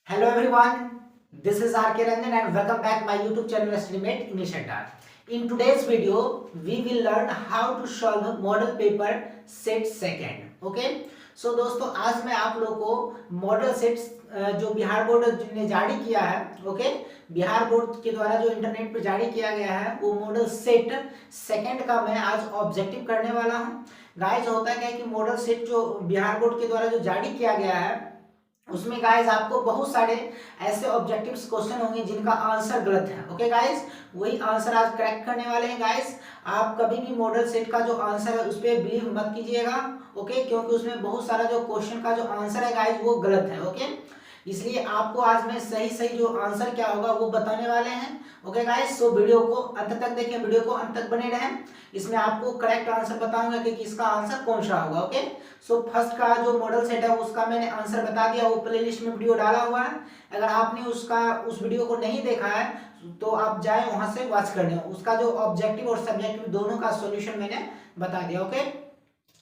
Hello everyone, this is RK Ranjan and welcome back my YouTube channel Estimate English at Art. In today's video, we will learn how to solve model paper set second. Okay? So दोस्तों आज मैं आप लोगों को model sets जो Bihar board ने जारी किया है, ओके, बिहार बोर्ड के द्वारा जो इंटरनेट पे जारी किया गया है वो मॉडल सेट सेकंड का मैं आज ऑब्जेक्टिव करने वाला हूँ. गाइस होता क्या है कि मॉडल सेट जो बिहार बोर्ड के द्वारा जो जारी किया गया है उसमें गाइस आपको बहुत सारे ऐसे ऑब्जेक्टिव्स क्वेश्चन होंगे जिनका आंसर गलत है. ओके गाइस, वही आंसर आज क्रैक करने वाले हैं. गाइस आप कभी भी मॉडल सेट का जो आंसर है उस पर बिलीव मत कीजिएगा, ओके, क्योंकि उसमें बहुत सारा जो क्वेश्चन का जो आंसर है गाइस वो गलत है. ओके, इसलिए आपको आज मैं सही सही जो आंसर क्या होगा वो बताने वाले हैं. ओके गाइस, सो वीडियो को अंत तक देखें, वीडियो को अंत तक बने रहें. इसमें आपको करेक्ट आंसर बताऊंगा कि किसका आंसर कौन सा होगा. ओके, सो फर्स्ट का जो मॉडल सेट है उसका मैंने आंसर बता दिया, वो प्लेलिस्ट में वीडियो डाला हुआ है. अगर आपने उस वीडियो को नहीं देखा है तो आप जाए वहां से वॉच करने. उसका जो ऑब्जेक्टिव और सब्जेक्टिव दोनों का सॉल्यूशन मैंने बता दिया. ओके,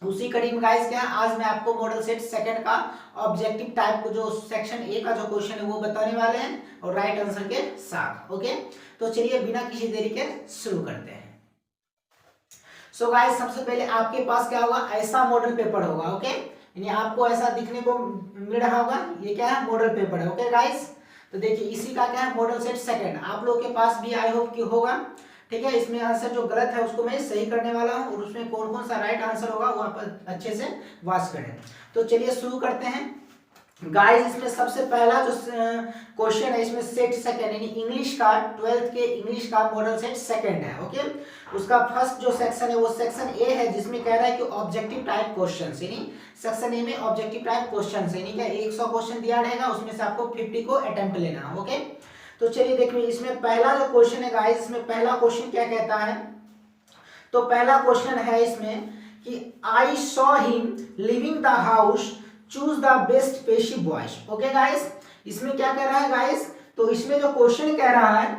उसी कड़ी में गाइस क्या आज मैं आपको मॉडल सेट सेकंड का ऑब्जेक्टिव टाइप को जो सेक्शन ए का जो क्वेश्चन है वो बताने वाले हैं और राइट आंसर के साथ. ओके, तो चलिए बिना किसी देरी के शुरू करते हैं. सो गाइस सबसे पहले आपके पास क्या होगा, ऐसा मॉडल पेपर होगा. ओके, यानी आपको ऐसा दिखने को मिल रहा होगा, ये क्या है, मॉडल पेपर है. ओके गाइस, तो देखिए इसी का क्या है, मॉडल सेट सेकंड आप लोगों के पास भी आई होप कि होगा. ठीक है, इसमें आंसर जो गलत है उसको मैं सही करने वाला हूँ और उसमें कौन कौन सा राइट आंसर होगा वो आप अच्छे से वॉच करें. तो चलिए शुरू करते हैं. गाइस इसमें सबसे पहला जो क्वेश्चन है इसमें सेट सेकंड यानी इंग्लिश का 12th के इंग्लिश का मॉडल सेट सेकंड है. ओके, उसका फर्स्ट जो सेक्शन है वो सेक्शन ए है जिसमें कह रहा है कि ऑब्जेक्टिव टाइप क्वेश्चंस, यानी सेक्शन ए में ऑब्जेक्टिव टाइप क्वेश्चंस यानी क्या 100 क्वेश्चन दिया रहेगा, उसमें से आपको 50 को अटेम्प्ट लेना है. ओके, तो चलिए देखिए इसमें पहला जो क्वेश्चन है गाइस, इसमें पहला क्वेश्चन क्या कहता है, तो पहला क्वेश्चन है इसमें कि I saw him leaving the house, choose the best passive voice. Okay guys, इसमें क्या कह रहा है गाइस, तो इसमें जो क्वेश्चन कह रहा है,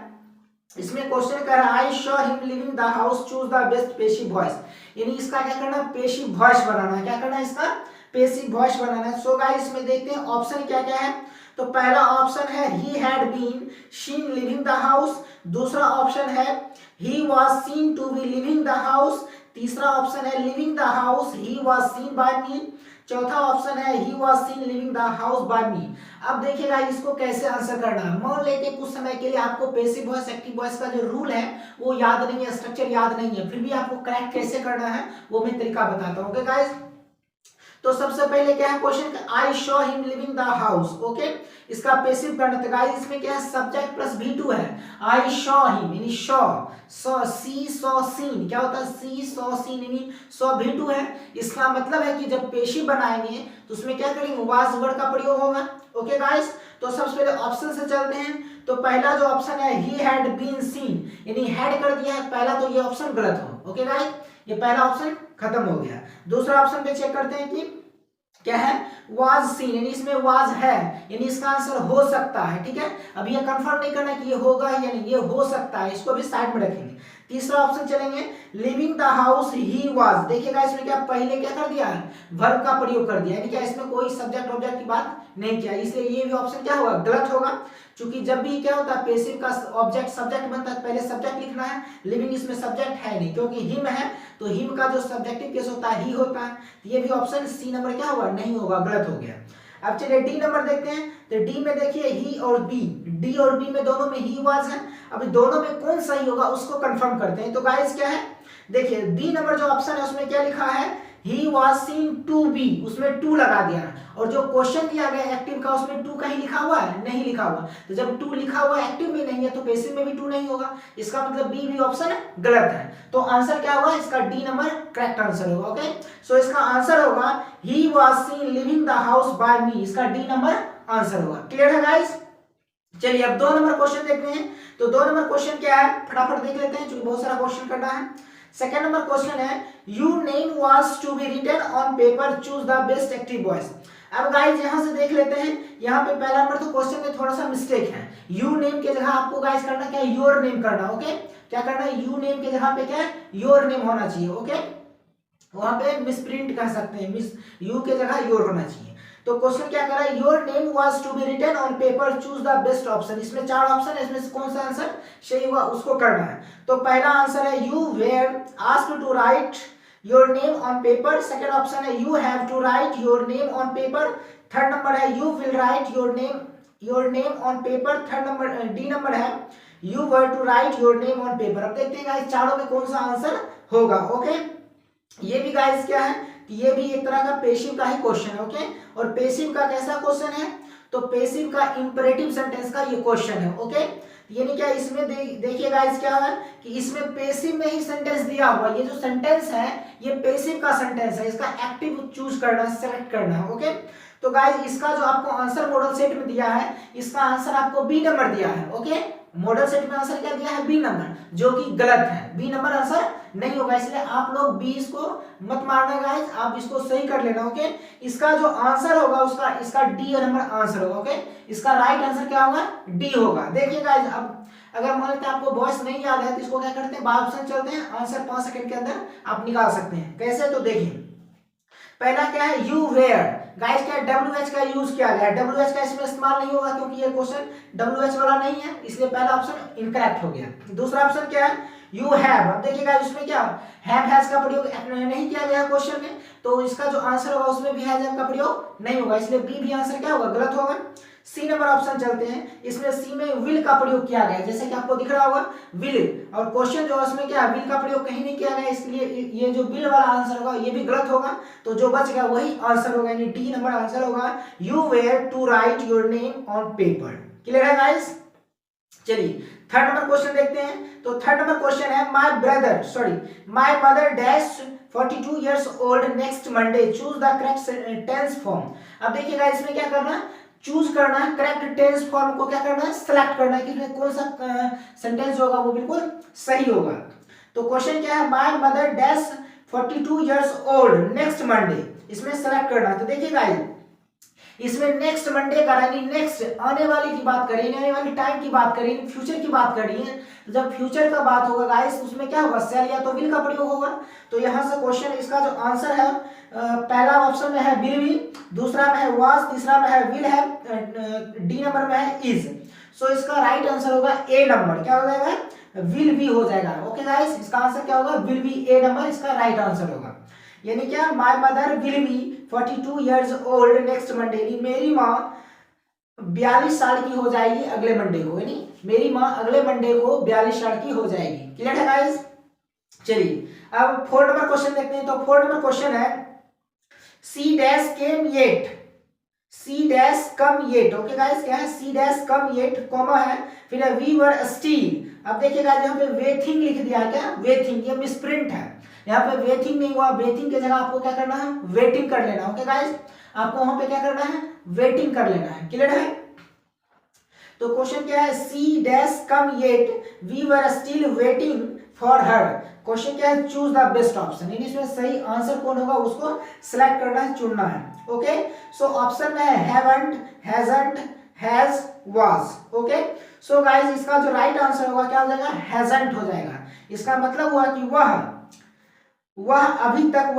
इसमें क्वेश्चन कह रहा है I saw him leaving the house, choose the best passive voice, यानी इसका क्या करना है, पेशिव वॉइस बनाना है. क्या करना है, इसका पेशिव वॉइस बनाना है. सो गाइस इसमें देखते हैं ऑप्शन क्या क्या है. तो पहला ऑप्शन है he had been seen leaving the house, दूसरा ऑप्शन है he was seen to be leaving the house, तीसरा ऑप्शन है leaving the house he was seen by me, चौथा ऑप्शन है he was seen leaving the house by me. अब देखिएगा इसको कैसे आंसर करना है. मान लेते कुछ समय के लिए आपको पैसिव वॉइस एक्टिव वॉइस का जो रूल है वो याद नहीं है, स्ट्रक्चर याद नहीं है, फिर भी आपको करेक्ट कैसे करना है वो मैं तरीका बताता हूँ. ओके गाइस, तो सबसे पहले क्या है question, I Shaw him leaving the house. Okay, इसका पैसिव करना था गाइस, इसमें क्या है सब्जेक्ट प्लस V2 है. आई शॉ हिम यानी शॉ, सॉ सी सॉ सीन, क्या होता है सी सॉ सीन यानी सॉ V2 है. इसका मतलब है कि जब पेशिव बनाएंगे तो उसमें क्या करेंगे, वाज वर्ड का प्रयोग होगा. ओके गाइस, तो सबसे पहले ऑप्शन से चलते हैं. तो पहला जो ऑप्शन है ही हैड बीन सीन यानी हैड कर दिया है पहला, तो ये ऑप्शन गलत हो. ओके गाइस, ये पहला ऑप्शन खत्म हो गया. दूसरा ऑप्शन पे चेक करते हैं कि क्या है, वाज सीन यानी इसमें वाज है यानी इसका आंसर हो सकता है. ठीक है, अब ये कंफर्म नहीं करना कि ये होगा या नहीं, ये हो सकता है, इसको भी साइड में रखेंगे. तीसरा ऑप्शन चलेंगे living the house he was, देखिएगा इसमें क्या पहले क्या कर दिया है, वर्ब का प्रयोग कर दिया, यानी क्या इसमें कोई सब्जेक्ट ऑब्जेक्ट की बात नहीं किया, इसलिए ये भी ऑप्शन क्या होगा, गलत होगा. क्योंकि जब भी क्या होता है पैसिव का ऑब्जेक्ट सब्जेक्ट बनता है पहले सब्जेक्ट लिखना है, लिविंग इसमें सब्जेक्ट है नहीं, क्योंकि हिम है तो हिम का जो सब्जेक्टिव केस होता है ही होता है. ये भी ऑप्शन सी नंबर क्या होगा, नहीं होगा, गलत हो गया. अब चलिए डी नंबर देखते हैं. तो डी में देखिए ही और बी, डी और बी में दोनों में ही वाज है. अब दोनों में कौन सही होगा उसको कंफर्म करते हैं. तो गाइस क्या है, देखिए बी नंबर जो ऑप्शन है उसमें क्या लिखा है, he was seen to be, उसमें टू लगा दिया, और जो क्वेश्चन दिया गया एक्टिव का उसमें टू कहीं लिखा हुआ है, नहीं लिखा हुआ. तो जब टू लिखा हुआ एक्टिव में नहीं है तो पैसिव में भी टू नहीं होगा, इसका मतलब बी भी ऑप्शन गलत है. तो आंसर क्या होगा, इसका डी नंबर करेक्ट आंसर होगा. ओके, सो इसका आंसर होगा he was seen leaving the house by me, इसका डी नंबर आंसर होगा. क्लियर है गाइस. चलिए अब 2 नंबर क्वेश्चन देखते हैं. तो 2 नंबर क्वेश्चन क्या है फटाफट देख लेते हैं क्योंकि बहुत सारा क्वेश्चन करना है. सेकंड नंबर क्वेश्चन है you name was to be written on paper, choose the best active voice. अब गाइस यहां से देख लेते हैं, यहां पे पहला नंबर तो क्वेश्चन में थोड़ा सा मिस्टेक है. यू नेम के जगह आपको गाइस करना क्या है, योर नेम करना. ओके, क्या करना है, यू नेम के जगह पे क्या है, योर नेम होना चाहिए. ओके, वहां पे मिसप्रिंट कर सकते हैं, मिस यू के जगह योर होना चाहिए. तो क्वेश्चन क्या कर रहा है, your name was to be written on paper, choose the best option. इसमें 4 ऑप्शन है, इसमें से कौन सा आंसर सही होगा उसको करना है। तो पहला आंसर है you were asked to write your name on paper. Second option है you have to write your name on paper. Third number है you will write your name on paper. Third number D number है you were to write your name on paper. अब देखते हैं guys चारों में कौन सा आंसर होगा। ओके, ये भी गाइस क्या है कि ये भी एक तरह का पेसिव का ही क्वेश्चन है। ओके, और पेसिव का कैसा क्वेश्चन है, तो पेसिव का इंपरेटिव सेंटेंस का ये क्वेश्चन है। ओके, यानी क्या इसमें देखिए गाइस क्या है कि इसमें पेसिव में ही सेंटेंस दिया हुआ, ये जो सेंटेंस है ये पेसिव का सेंटेंस है, इसका एक्टिव चूज करना है, सेलेक्ट करना है। ओके, तो गाइस इसका जो आपको आंसर मॉडल सेट में दिया है, इसका आंसर आपको बी नंबर दिया है। ओके, मॉडल सेट में आंसर क्या दिया है, बी नंबर, जो कि गलत है। बी नंबर आंसर नहीं होगा, इसलिए आप लोग बी इसको मत मारना गाइस, आप इसको सही कर लेना। ओके, इसका जो आंसर होगा उसका इसका डी नंबर आंसर होगा। ओके, इसका राइट आंसर क्या होगा, डी होगा। देखिए गाइस, अब अगर मान लेते हैं आपको वॉइस नहीं याद है तो इसको क्या करते हैं, बाय ऑप्शन चलते हैं, आंसर 5 सेकंड के अंदर आप निकाल सकते हैं। कैसे, तो देखिए पहला क्या है, यू वेयर। गाइस क्या WH का यूज किया गया है, WH का इसमें इस्तेमाल नहीं होगा क्योंकि ये क्वेश्चन WH वाला नहीं है, इसलिए पहला ऑप्शन इनकरेक्ट हो गया। दूसरा ऑप्शन क्या है, यू हैव। अब देखिएगा इसमें क्या हैव हैज का प्रयोग नहीं किया गया क्वेश्चन में, तो इसका जो आंसर होगा उसमें भी हैज का प्रयोग नहीं होगा, इसलिए बी भी आंसर क्या होगा, गलत होगा। सी नंबर ऑप्शन चलते हैं, इसमें सी में विल का प्रयोग किया गया है, जैसे कि आपको दिख रहा होगा विल, और क्वेश्चन जो है उसमें क्या विल का प्रयोग कहीं नहीं किया गया, इसलिए ये जो विल वाला आंसर होगा ये भी गलत होगा। तो जो बच गया वही आंसर होगा, यानी डी नंबर आंसर होगा, you were to write your name on paper. Clear है गाइस? चलिए थर्ड नंबर क्वेश्चन देखते हैं। तो थर्ड नंबर क्वेश्चन है, my mother dash 42 years old next Monday, choose the correct tense form। अब देखिएगा इसमें क्या करना है, चूज करना है, करेक्ट टेंस फॉर्म को क्या करना है, सेलेक्ट करना है कि इसमें कौन सा सेंटेंस होगा वो बिल्कुल सही होगा। तो क्वेश्चन क्या है, my mother dash 42 years old next Monday, इसमें सेलेक्ट करना है। तो देखिएगा इसमें नेक्स्ट मंडे का यानी नेक्स्ट आने वाली की बात करें, आने वाली टाइम की बात करें, फ्यूचर की बात करिए। तो जब फ्यूचर का बात होगा गाइस उसमें क्या होगा, शैल या तो विल का प्रयोग होगा। तो यहाँ से क्वेश्चन इसका जो आंसर है पहला ऑप्शन में है विल बी, दूसरा में है वाज, तीसरा में है विल है, डी नंबर में है इज। सो इसका राइट आंसर होगा ए नंबर, क्या हो जाएगा, विल बी हो जाएगा। ओके गाइस, इसका आंसर क्या होगा, विल बी, ए नंबर इसका राइट आंसर होगा। यानी क्या, my mother will be 42 years old next Monday, मेरी माँ 42 साल की हो जाएगी अगले मंडे को, यानी मेरी माँ अगले मंडे को 42 साल की हो जाएगी। क्लियर है गाइस? चलिए अब फोर्थ नंबर क्वेश्चन देखते हैं। तो फोर्थ नंबर क्वेश्चन है, सी dash came yet, C dash come yet. Okay guys, क्या है, सी डैश कम येट, कॉमा है, फिर है वी वर स्टील। अब देखिएगा यहाँ पे वेथिंग लिख दिया, क्या वेथिंग, ये मिसप्रिंट है, यहाँ पे वेथिंग नहीं हुआ, वेथिंग की जगह आपको क्या करना है, वेटिंग कर लेना। ओके गाइस, आपको वहां पे क्या करना है, वेटिंग कर लेना है। क्लियर है? तो क्वेश्चन क्या है, सी dash come yet we were still waiting for her. Question क्या है, चूज द बेस्ट ऑप्शन, इसमें सही आंसर कौन होगा उसको सिलेक्ट करना है, चुनना है। ओके, सो ऑप्शन में है haven't, hasn't, has, was. Okay, so guys इसका जो राइट आंसर होगा क्या हो जाएगा, हैजंट हो जाएगा। इसका मतलब हुआ कि वह अभी तक,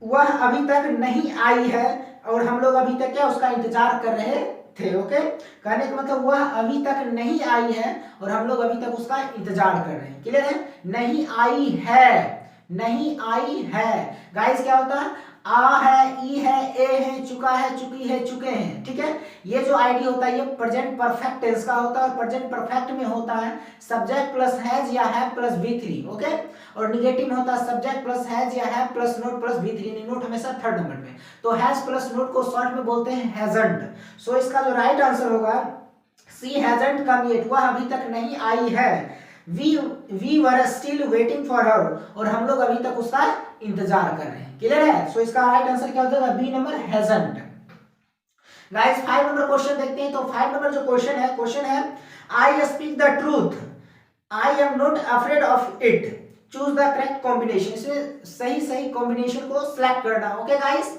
वह अभी तक नहीं आई है और हम लोग अभी तक क्या उसका इंतजार कर रहे थे। ओके, कहने का मतलब वह अभी तक नहीं आई है और हम लोग अभी तक उसका इंतजार कर रहे हैं। क्लियर है? नहीं आई है, नहीं आई है गाइस क्या होता है, आ है, ई है, ए है, चुका है, चुकी है, चुके हैं। ठीक है, ये जो आईडी होता है ये प्रेजेंट परफेक्ट टेंस का होता है और प्रेजेंट परफेक्ट में होता है सब्जेक्ट प्लस हैज या हैव प्लस V3। ओके, और निगेटिव में होता है सब्जेक्ट प्लस हैज या have plus note plus V3, note हमेशा थर्ड नंबर में। तो हैज प्लस नोट को शॉर्ट में बोलते हैं हैजंट। सो इसका जो राइट आंसर होगा, सी हैजंट कम येट, वह अभी तक नहीं आई है, we were still waiting for her, और हम लोग अभी तक उसका इंतजार कर रहे हैं। क्लियर है? सो इसका राइट आंसर क्या हो जाएगा, B number hasn't. Guys 5 number question देखते हैं। तो 5 नंबर जो क्वेश्चन है I speak the truth, I am not afraid of it, choose the correct combination. इसमें सही कॉम्बिनेशन को सिलेक्ट करना। ओके गाइस,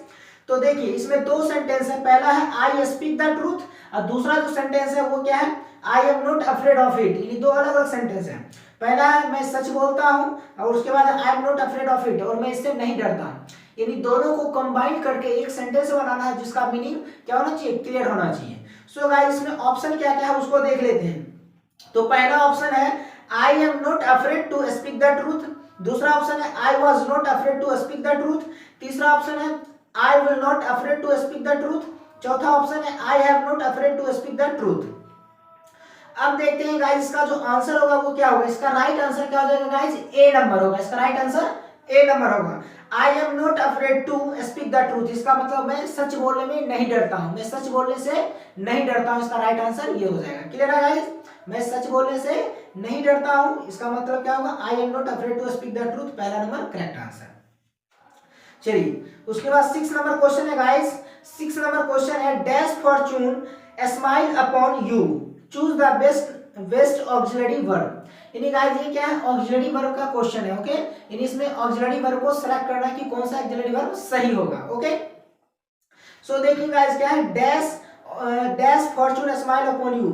तो देखिए इसमें दो सेंटेंस है, पहला है आई स्पीक द ट्रूथ और दूसरा जो सेंटेंस है वो क्या है, I am not afraid of it. ये दो अलग अलग सेंटेंस है। पहला है मैं सच बोलता हूं और उसके बाद आई am not afraid of it, और मैं इससे नहीं डरता। यानी दोनों को कंबाइन करके एक सेंटेंस बनाना है जिसका मीनिंग क्या होना चाहिए, क्लियर होना चाहिए। सो गाइस इसमें ऑप्शन क्या क्या है उसको देख लेते हैं। तो पहला ऑप्शन है I am not afraid to speak the truth, दूसरा ऑप्शन है I was not afraid to speak the truth, तीसरा ऑप्शन है I will not afraid to speak the truth, चौथा ऑप्शन है I have not afraid to speak the truth. अब देखते हैं guys इसका जो आंसर होगा वो क्या होगा। इसका राइट आंसर क्या हो जाएगा गाइस, ए नंबर होगा। इसका राइट आंसर ए नंबर होगा। I am not afraid to speak the truth, इसका मतलब मैं सच बोलने में नहीं डरता हूं, मैं सच बोलने से नहीं डरता हूं। इसका राइट आंसर ये हो जाएगा। क्लियर है गाइस, मैं सच बोलने से नहीं डरता हूं, इसका मतलब क्या होगा, I am not afraid to speak the truth, पहला नंबर करेक्ट आंसर। चलिए उसके बाद 6 नंबर क्वेश्चन है गाइस। 6 नंबर क्वेश्चन है dash fortune smile upon you, choose the best auxiliary verb. यानी गाइस ये क्या है, ऑक्सिलरी वर्ब का क्वेश्चन है। ओके, यानी इसमें ऑक्सिलरी वर्ब को सेलेक्ट करना है कि कौन सा ऑक्सिलरी वर्ब सही होगा। ओके, सो देखिए गाइस क्या है, dash fortune smile upon you,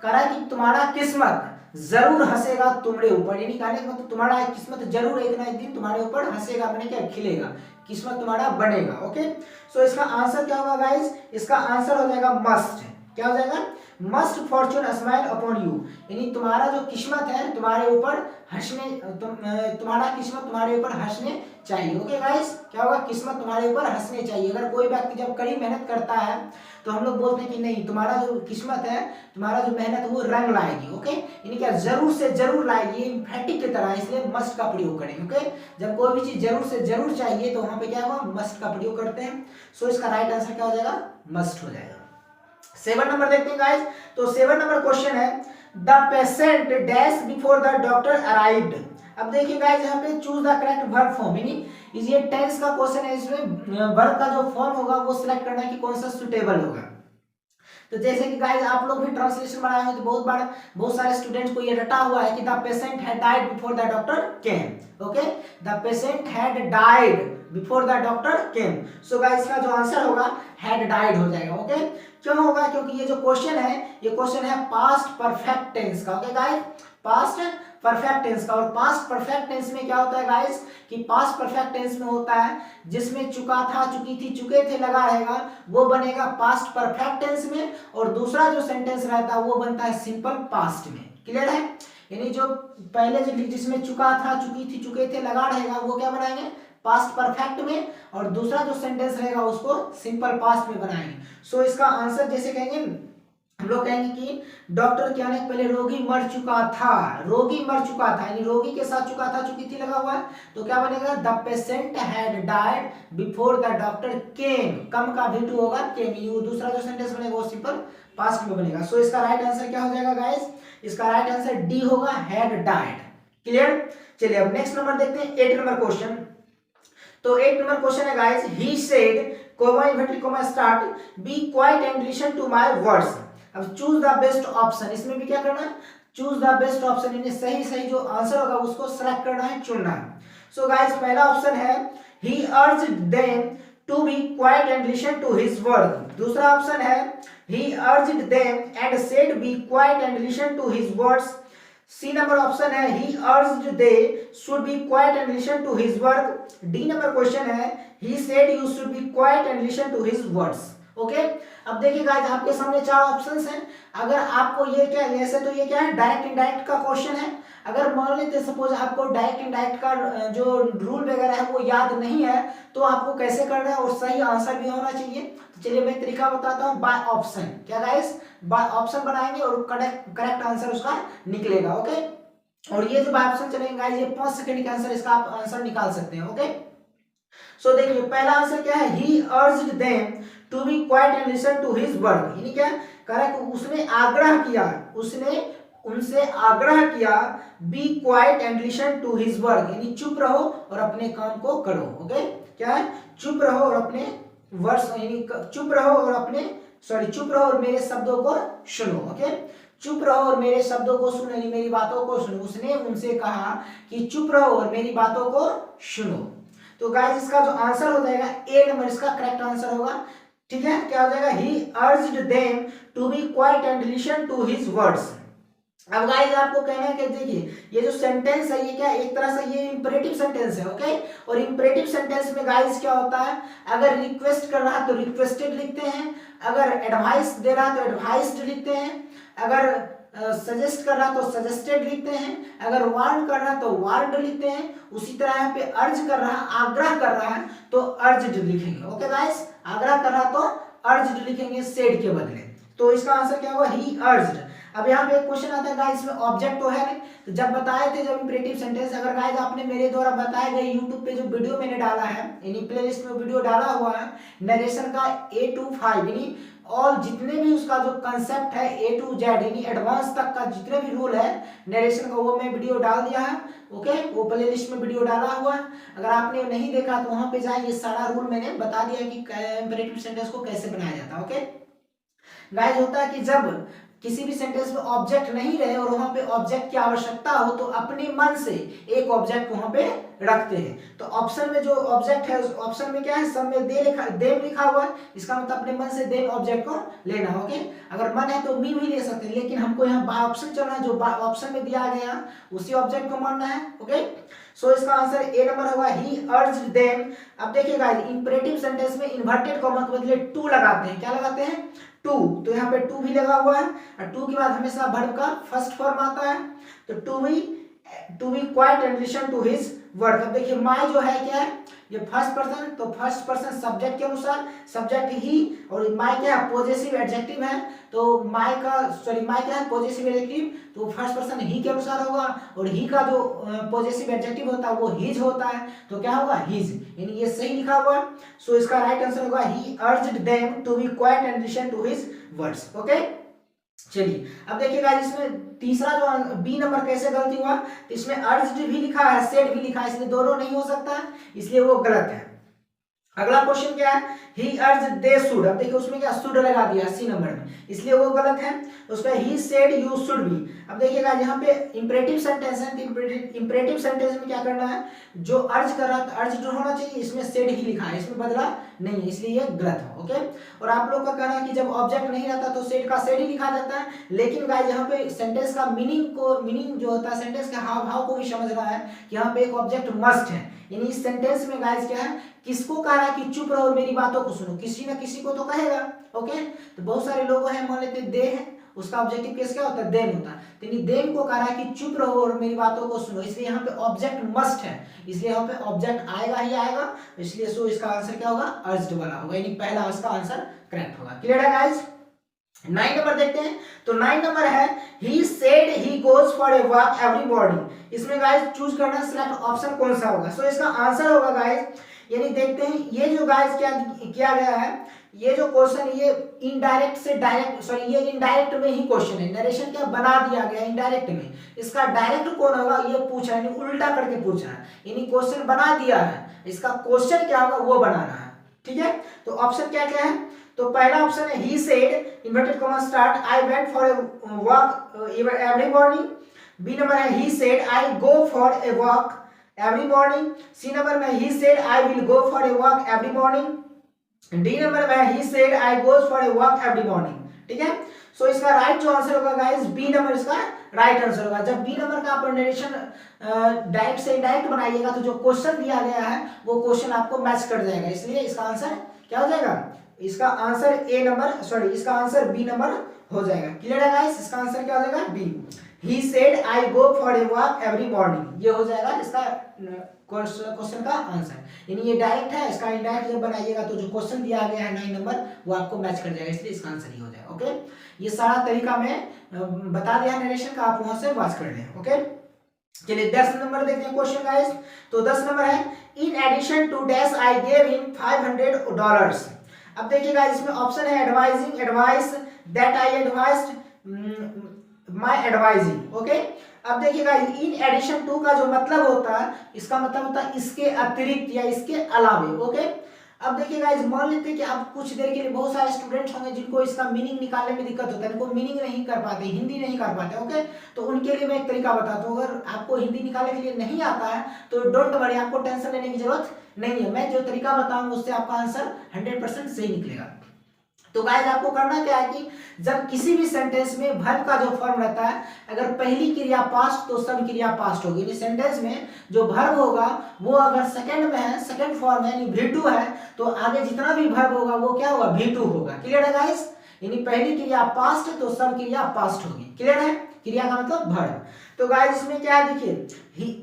कह रहा है कि तुम्हारा किस्मत जरूर हंसेगा तुम्हारे ऊपर, यानी कहने का मतलब तुम्हारा किस्मत जरूर एक ना एक दिन तुम्हारे ऊपर हंसेगा, मैंने क्या खिलेगा, किस्मत तुम्हारा बनेगा। ओके, सो इसका आंसर क्या होगा गाइस, इसका आंसर हो जाएगा मस्ट। क्या हो जाएगा, must Fortune smile upon you, यानी तुम्हारा जो किस्मत है तुम्हारे ऊपर हंसने, तुम्हारा किस्मत तुम्हारे ऊपर हंसने चाहिए। ओके गाइस, क्या होगा, किस्मत तुम्हारे ऊपर हंसने चाहिए। अगर कोई व्यक्ति जब कड़ी मेहनत करता है तो हम लोग बोलते हैं कि नहीं, तुम्हारा जो किस्मत है, तुम्हारा जो मेहनत वो रंग लाएगी। ओके, यानी क्या, जरूर से जरूर लाएगी, एम्फैटिक की तरह, इसलिए मस्ट का प्रयोग करेंगे। ओके, जब कोई भी चीज जरूर से जरूर चाहिए तो वहां पे क्या होगा, मस्ट का प्रयोग करते हैं। सो इसका राइट आंसर क्या हो जाएगा, मस्ट हो जाएगा। 7 नंबर देखते हैं गाइस। तो 7 नंबर क्वेश्चन है the patient dash before the doctor arrived. अब देखिए गाइस यहाँ पे choose the correct verb form, यानी ये टेंस का क्वेश्चन है, इसमें वर्ब का जो फॉर्म होगा वो सिलेक्ट करना है कि कौन सा सुटेबल होगा। तो जैसे कि गाइस आप लोग भी ट्रांसलेशन बनाए हो तो बहुत सारे स्टूडेंट्स को ये रटा हुआ है कि the patient had died before the doctor came. Okay, the patient had died before the doctor came. So guys इसका जो आंसर होगा हैड डाइड हो जाएगा। ओके, क्यों होगा, क्योंकि ये जो क्वेश्चन है ये क्वेश्चन है पास्ट परफेक्ट टेंस का। Okay guys, past perfect tense का। और पास्ट परफेक्ट टेंस में क्या होता है गाइस, कि पास्ट परफेक्ट टेंस में होता है जिसमें चुका था, चुकी थी, चुके थे लगा रहेगा, वो बनेगा पास्ट परफेक्ट टेंस में, और दूसरा जो सेंटेंस रहता है वो बनता है सिंपल पास्ट में। क्लियर है, यानी जो पहले जो जिसमें चुका था, चुकी थी, चुके थे लगा रहेगा वो क्या बनाएंगे, पास्ट परफेक्ट में, और दूसरा जो सेंटेंस रहेगा उसको सिंपल पास्ट में बनाएंगे। सो इसका आंसर जैसे कहेंगे, हम लोग कहेंगे कि डॉक्टर के आने से पहले रोगी मर चुका था, रोगी मर चुका था, यानी रोगी के साथ चुका था, चुकी थी लगा हुआ है, तो क्या बनेगा, the patient had died before the doctor came, come का V2 होगा केम, ये दूसरा जो सेंटेंस बनेगा वो सिंपल पास्ट में बनेगा। सो इसका राइट आंसर क्या हो जाएगा गाइस, इसका राइट आंसर डी होगा, हैड डाइड। क्लियर, चलिए अब नेक्स्ट नंबर देखते हैं, 8 नंबर क्वेश्चन। तो 8 नंबर क्वेश्चन है guys, he said comma inverted comma start be quiet and listen to my words. अब चूज द बेस्ट ऑप्शन, इसमें भी क्या करना है, चूज द बेस्ट ऑप्शन, यानी सही जो आंसर होगा उसको सेलेक्ट करना है, चुनना है। सो गाइस पहला ऑप्शन है he urged them to be quiet and listen to his word, दूसरा ऑप्शन है he urged them and said be quiet and listen to his words. C number option है he urged they should be quiet and listen to his work। D number question है he said you should be quiet and listen to his words। Okay, अब देखिए guys आपके सामने 4 options हैं। अगर आपको ये क्या, ऐसे तो ये क्या है, डायरेक्ट इनडायरेक्ट का क्वेश्चन है। अगर मान लेते सपोज आपको डायरेक्ट इनडायरेक्ट का जो रूल वगैरह है वो याद नहीं है तो आपको कैसे करना है और सही आंसर भी होना चाहिए। तो चलिए मैं तरीका बताता हूँ, बाय ऑप्शन। क्या गाइस, बाय ऑप्शन बनाएंगे और करेक्ट आंसर उसका निकलेगा। ओके, और ये जो बाय ऑप्शन चलेंगे गाइस, ये 5 सेकंड का आंसर, इसका आप आंसर निकाल सकते हैं। ओके, सो देखिए पहला आंसर क्या है, he urged them to be quiet and listen to his word, यानी क्या कह रहा है कि उसने आग्रह किया, उसने उनसे आग्रह किया be quiet and listen to his work, यानी चुप रहो और अपने काम को करो। ओके, क्या है, चुप रहो और अपने वर्ड्स, यानी चुप रहो और अपने चुप रहो और मेरे शब्दों को सुनो। ओके, चुप रहो और मेरे शब्दों को सुनो, यानी मेरी बातों को सुनो। उसने उनसे कहा कि चुप रहो और मेरी बातों को सुनो। तो गाइस इसका जो आंसर हो जाएगा ए नंबर, इसका करेक्ट आंसर होगा। ठीक है, क्या हो जाएगा, he urged them to be quiet and listen to his words। अब गाइस आपको कहना है कि देखिए ये जो सेंटेंस है ये क्या एक तरह से ये इंपरेटिव सेंटेंस है, ओके। और इंपरेटिव सेंटेंस में गाइस क्या होता है, अगर रिक्वेस्ट कर रहा है तो रिक्वेस्टेड लिखते हैं, अगर एडवाइस दे रहा है तो एडवाइस्ड लिखते हैं, अगर सजेस्ट कर रहा है तो सजेस्टेड लिखते हैं, अगर वार्न कर रहा है तो वार्नड लिखते हैं। उसी तरह यहाँ पे अर्ज कर रहा है, आग्रह कर रहा है तो अर्ज्ड लिखेंगे, ओके गाइस। आग्रह कर रहा है तो अर्ज्ड लिखेंगे सेड के बदले। तो इसका आंसर क्या होगा, ही अर्ज्ड। अब यहाँ पे एक क्वेश्चन आता है गाइस, इसमें ऑब्जेक्ट तो है नहीं, तो जब बताए थे जब इंपरेटिव सेंटेंस, अगर गाइस आपने मेरे द्वारा बताए गए YouTube पे जो वीडियो मैंने डाला है, यानी प्लेलिस्ट में वीडियो डाला हुआ है नरेशन का A to 5, यानी और जितने भी उसका जो कंसेप्ट है A to Z यानी एडवांस तक का जितने भी रूल है नरेशन का, वो मैं वीडियो डाल दिया है, ओके। वो प्लेलिस्ट में वीडियो डाला हुआ है, अगर आपने नहीं देखा तो वहां पे जाए, ये सारा रूल मैंने बता दिया कि इंपरेटिव सेंटेंस को कैसे बनाया जाता है, ओके। गाइस होता है कि जब किसी भी सेंटेंस में ऑब्जेक्ट नहीं रहे और वहां पे ऑब्जेक्ट की आवश्यकता हो तो अपने मन से एक ऑब्जेक्ट वहां पे रखते हैं। तो ऑप्शन में जो ऑब्जेक्ट है उस ऑप्शन में क्या है, सब में देम लिखा हुआ है, इसका मतलब अपने मन से देम ऑब्जेक्ट को लेना, ओके। अगर मन है तो मी भी ले सकते हैं, लेकिन हमको यहाँ बाय ऑप्शन चलना है, जो ऑप्शन में दिया गया उसी ऑब्जेक्ट को मानना है, ओके। सो इसका आंसर ए नंबर होगा, ही अर्ज्ड देम। अब देखिए गाइस इंपरेटिव सेंटेंस में इन्वर्टेड कॉमा के बदले टू लगाते हैं, क्या लगाते हैं, टू। तो यहाँ पे टू भी लगा हुआ है, और टू के बाद हमेशा वर्ब का फर्स्ट फॉर्म आता है, तो to be quiet in relation to his work. अब देखिए माय जो है क्या है, ये फर्स्ट पर्सन, तो फर्स्ट पर्सन सब्जेक्ट के अनुसार सब्जेक्ट ही, और माय क्या है, पॉजेसिव एडजेक्टिव है, तो माय क्या है, पॉजेसिव एडजेक्टिव, तो फर्स्ट पर्सन ही के अनुसार होगा, और ही का जो पॉजेसिव एडजेक्टिव होता है वो हिज होता है, तो क्या होगा, हिज, यानी ये सही लिखा हुआ है। सो इसका राइट आंसर होगा, he urged them to be quiet in relation to his words, okay. चलिए अब देखिएगा इसमें तीसरा जो बी नंबर कैसे गलती हुआ, तो इसमें अर्ज्ड भी लिखा है, सेड भी लिखा है, इसलिए दोनों नहीं हो सकता, इसलिए वो गलत है। अगला क्वेश्चन क्या है, ही अर्ज्ड दे शुड। अब देखिए उसमें क्या शुड लगा दिया सी नंबर में, इसलिए वो गलत है। उसका he said you should be. अब देखिएगा यहाँ पे इंपरेटिव सेंटेंस है, इंपरेटिव सेंटेंस में क्या करना है, जो अर्ज कर रहा है अर्ज्ड होना चाहिए, इसमें सेड ही लिखा है, इसमें बदला नहीं, इसलिए ये गलत है, ओके। और आप लोग का कहना है कि जब ऑब्जेक्ट नहीं रहता तो सेड का सेड ही लिखा जाता है, लेकिन गाइस यहाँ पे सेंटेंस का मीनिंग जो होता है, सेंटेंस के हाव भाव को भी समझना है कि यहाँ पे एक ऑब्जेक्ट मस्ट है, यानी इस सेंटेंस में गाइस क्या है, किसको कह रहा है कि चुप रहो और मेरी बातों को सुनो, किसी ना किसी को तो कहेगा, ओके। तो बहुत सारे लोग हैं, मान लेते दे है, उसका ऑब्जेक्टिव केस क्या होता है, देम होता है, तो देम को कह रहा है कि चुप रहो और मेरी बातों को सुनो, इसलिए यहाँ पे ऑब्जेक्ट मस्ट है, इसलिए यहाँ पे ऑब्जेक्ट आएगा ही आएगा, इसलिए सो इसका आंसर क्या होगा, अर्ज्ड वाला होगा, यानी पहला इसका आंसर करेक्ट होगा। क्लियर है गाइस। 9 नंबर देखते हैं, तो 9 नंबर है, he said he goes for a walk every morning. इसमें गाइस चूज करना, सिलेक्ट ऑप्शन कौन सा होगा, सो इसका आंसर होगा गाइस, यानी देखते हैं ये जो गाइस क्या किया गया है, ये जो क्वेश्चन ये इनडायरेक्ट से डायरेक्ट, ये इनडायरेक्ट में ही क्वेश्चन है, नरेशन क्या बना दिया गया इनडायरेक्ट में, इसका डायरेक्ट कौन होगा ये पूछ रहा है, यानी उल्टा करके पूछ रहा है, यानी क्वेश्चन बना दिया है, इसका क्वेश्चन क्या होगा वो बनाना है, ठीक है। तो ऑप्शन क्या क्या है, तो पहला ऑप्शन है, he said inverted comma start I went for a walk every morning. B number है, he said I go for a walk every morning. C number में, he said I will go for a walk every morning. D number में, he said I goes for a walk every morning, ठीक है। So इसका right जो answer होगा guys, B number इसका right answer होगा। जब बी नंबर का आप नरेशन डायरेक्ट से इनडायरेक्ट बनाइएगा तो जो क्वेश्चन दिया गया है वो क्वेश्चन आपको मैच कर जाएगा, इसलिए इसका आंसर क्या हो जाएगा, इसका आंसर ए नंबर इसका आंसर बी नंबर हो जाएगा। क्लियर है गाइस, इसका आंसर क्या हो जाएगा, B. He said I go for a walk every morning, ये हो जाएगा इसका क्वेश्चन का आंसर, यानी ये डायरेक्ट है, इसका इनडायरेक्ट जब बनाइएगा तो जो क्वेश्चन दिया गया है 9 नंबर वो आपको मैच कर जाएगा, इसलिए इसका आंसर ही हो जाएगा, ओके। ये सारा तरीका मैं बता दिया नरेशन का, आप वहां से वॉच कर लें, ओके। चलिए 10 नंबर देखते हैं क्वेश्चन गाइस, तो 10 नंबर है, in addition to dash I gave him $500। अब देखिएगा इसमें ऑप्शन है, advising, advice, that I advised, my advising, okay. अब देखिएगा इन एडिशन टू का जो मतलब होता है, इसका मतलब होता है इसके अतिरिक्त या इसके अलावे, ओके। अब देखिएगा मान लेते हैं कि आप कुछ देर के लिए, बहुत सारे स्टूडेंट्स होंगे जिनको इसका मीनिंग निकालने में दिक्कत होता है, इनको मीनिंग नहीं कर पाते, हिंदी नहीं कर पाते, ओके। तो उनके लिए मैं एक तरीका बताता हूँ, अगर आपको हिंदी निकालने के लिए नहीं आता है तो डोंट वरी, आपको टेंशन लेने की जरूरत नहीं है, मैं जो तरीका बताऊंगा उससे आपका आंसर 100% सही निकलेगा। तो गाइस आपको करना क्या है कि जब किसी भी सेंटेंस में वर्ब का जो फॉर्म रहता है, अगर पहली क्रिया पास्ट तो सब क्रिया पास्ट होगी। यानी सेंटेंस में जो वर्ब होगा वो अगर सेकंड में है, सेकंड फॉर्म है यानी V2 है, तो आगे जितना भी वर्ब होगा वो क्या होगा, V2 होगा। क्लियर है गाइस? यानी पहली क्रिया पास्ट है तो सब क्रिया पास्ट होगी। क्लियर है? क्रिया का मतलब वर्ब। तो गाइस इसमें क्या है देखिए,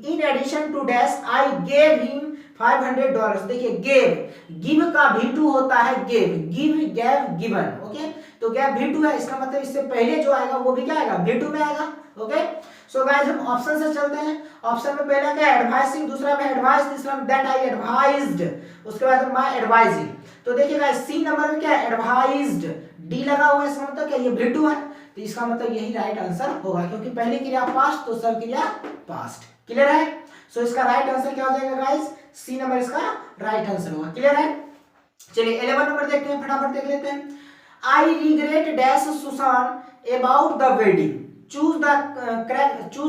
in addition to dash I gave him $500। देखिए गेव, गिव का V2 होता है gave, give, gave, given. Okay, तो गैव V2 है, इसका मतलब इससे पहले जो आएगा वो भी क्या आएगा, V2 में आएगा। ओके, सो गाइस हम ऑप्शन से चलते हैं। ऑप्शन में पहला क्या है, एडवाइसिंग, दूसरा में एडवाइस, तीसरा में दैट आई एडवाइज्ड, उसके बाद माय एडवाइजिंग। तो देखिए गाइस सी नंबर में क्या है, एडवाइज्ड, डी लगा हुआ है, इसका मतलब क्या, ये V2 है, तो इसका मतलब यही राइट आंसर होगा, क्योंकि पहली क्रिया पास्ट तो सब क्रिया पास्ट। क्लियर है? सो इसका राइट आंसर क्या हो जाएगा गाइस, सी नंबर इसका राइट आंसर होगा। क्लियर है? चलिए 11 नंबर देखते हैं, फटाफट देख लेते हैं। I regret dash Susan about the wedding, choose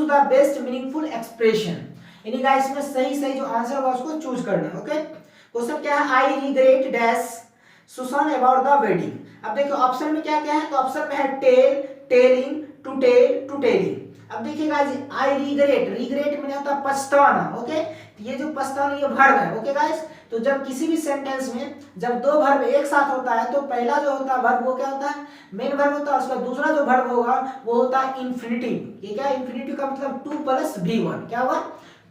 the best meaningful expression. यानी गाइस इसमें सही जो आंसर होगा उसको चूज करना है। ओके, क्वेश्चन क्या है, I regret dash Susan about the wedding. अब देखिए ऑप्शन में क्या क्या है, तो ऑप्शन में है tell, telling, to tell, to telling. अब देखिए गाइस आई रिग्रेट, रिग्रेट में होता है पछताना। ओके, ये जो पछताना ये वर्ब है। ओके गाइस, तो जब किसी भी सेंटेंस में जब दो वर्ब एक साथ होता है तो पहला जो होता है वर्ब वो क्या होता है, मेन वर्ब होता है, उसका दूसरा जो वर्ब होगा वो होता है इंफिनिटिव। ये क्या है, इंफिनिटिव का मतलब 2 + V1, क्या हुआ,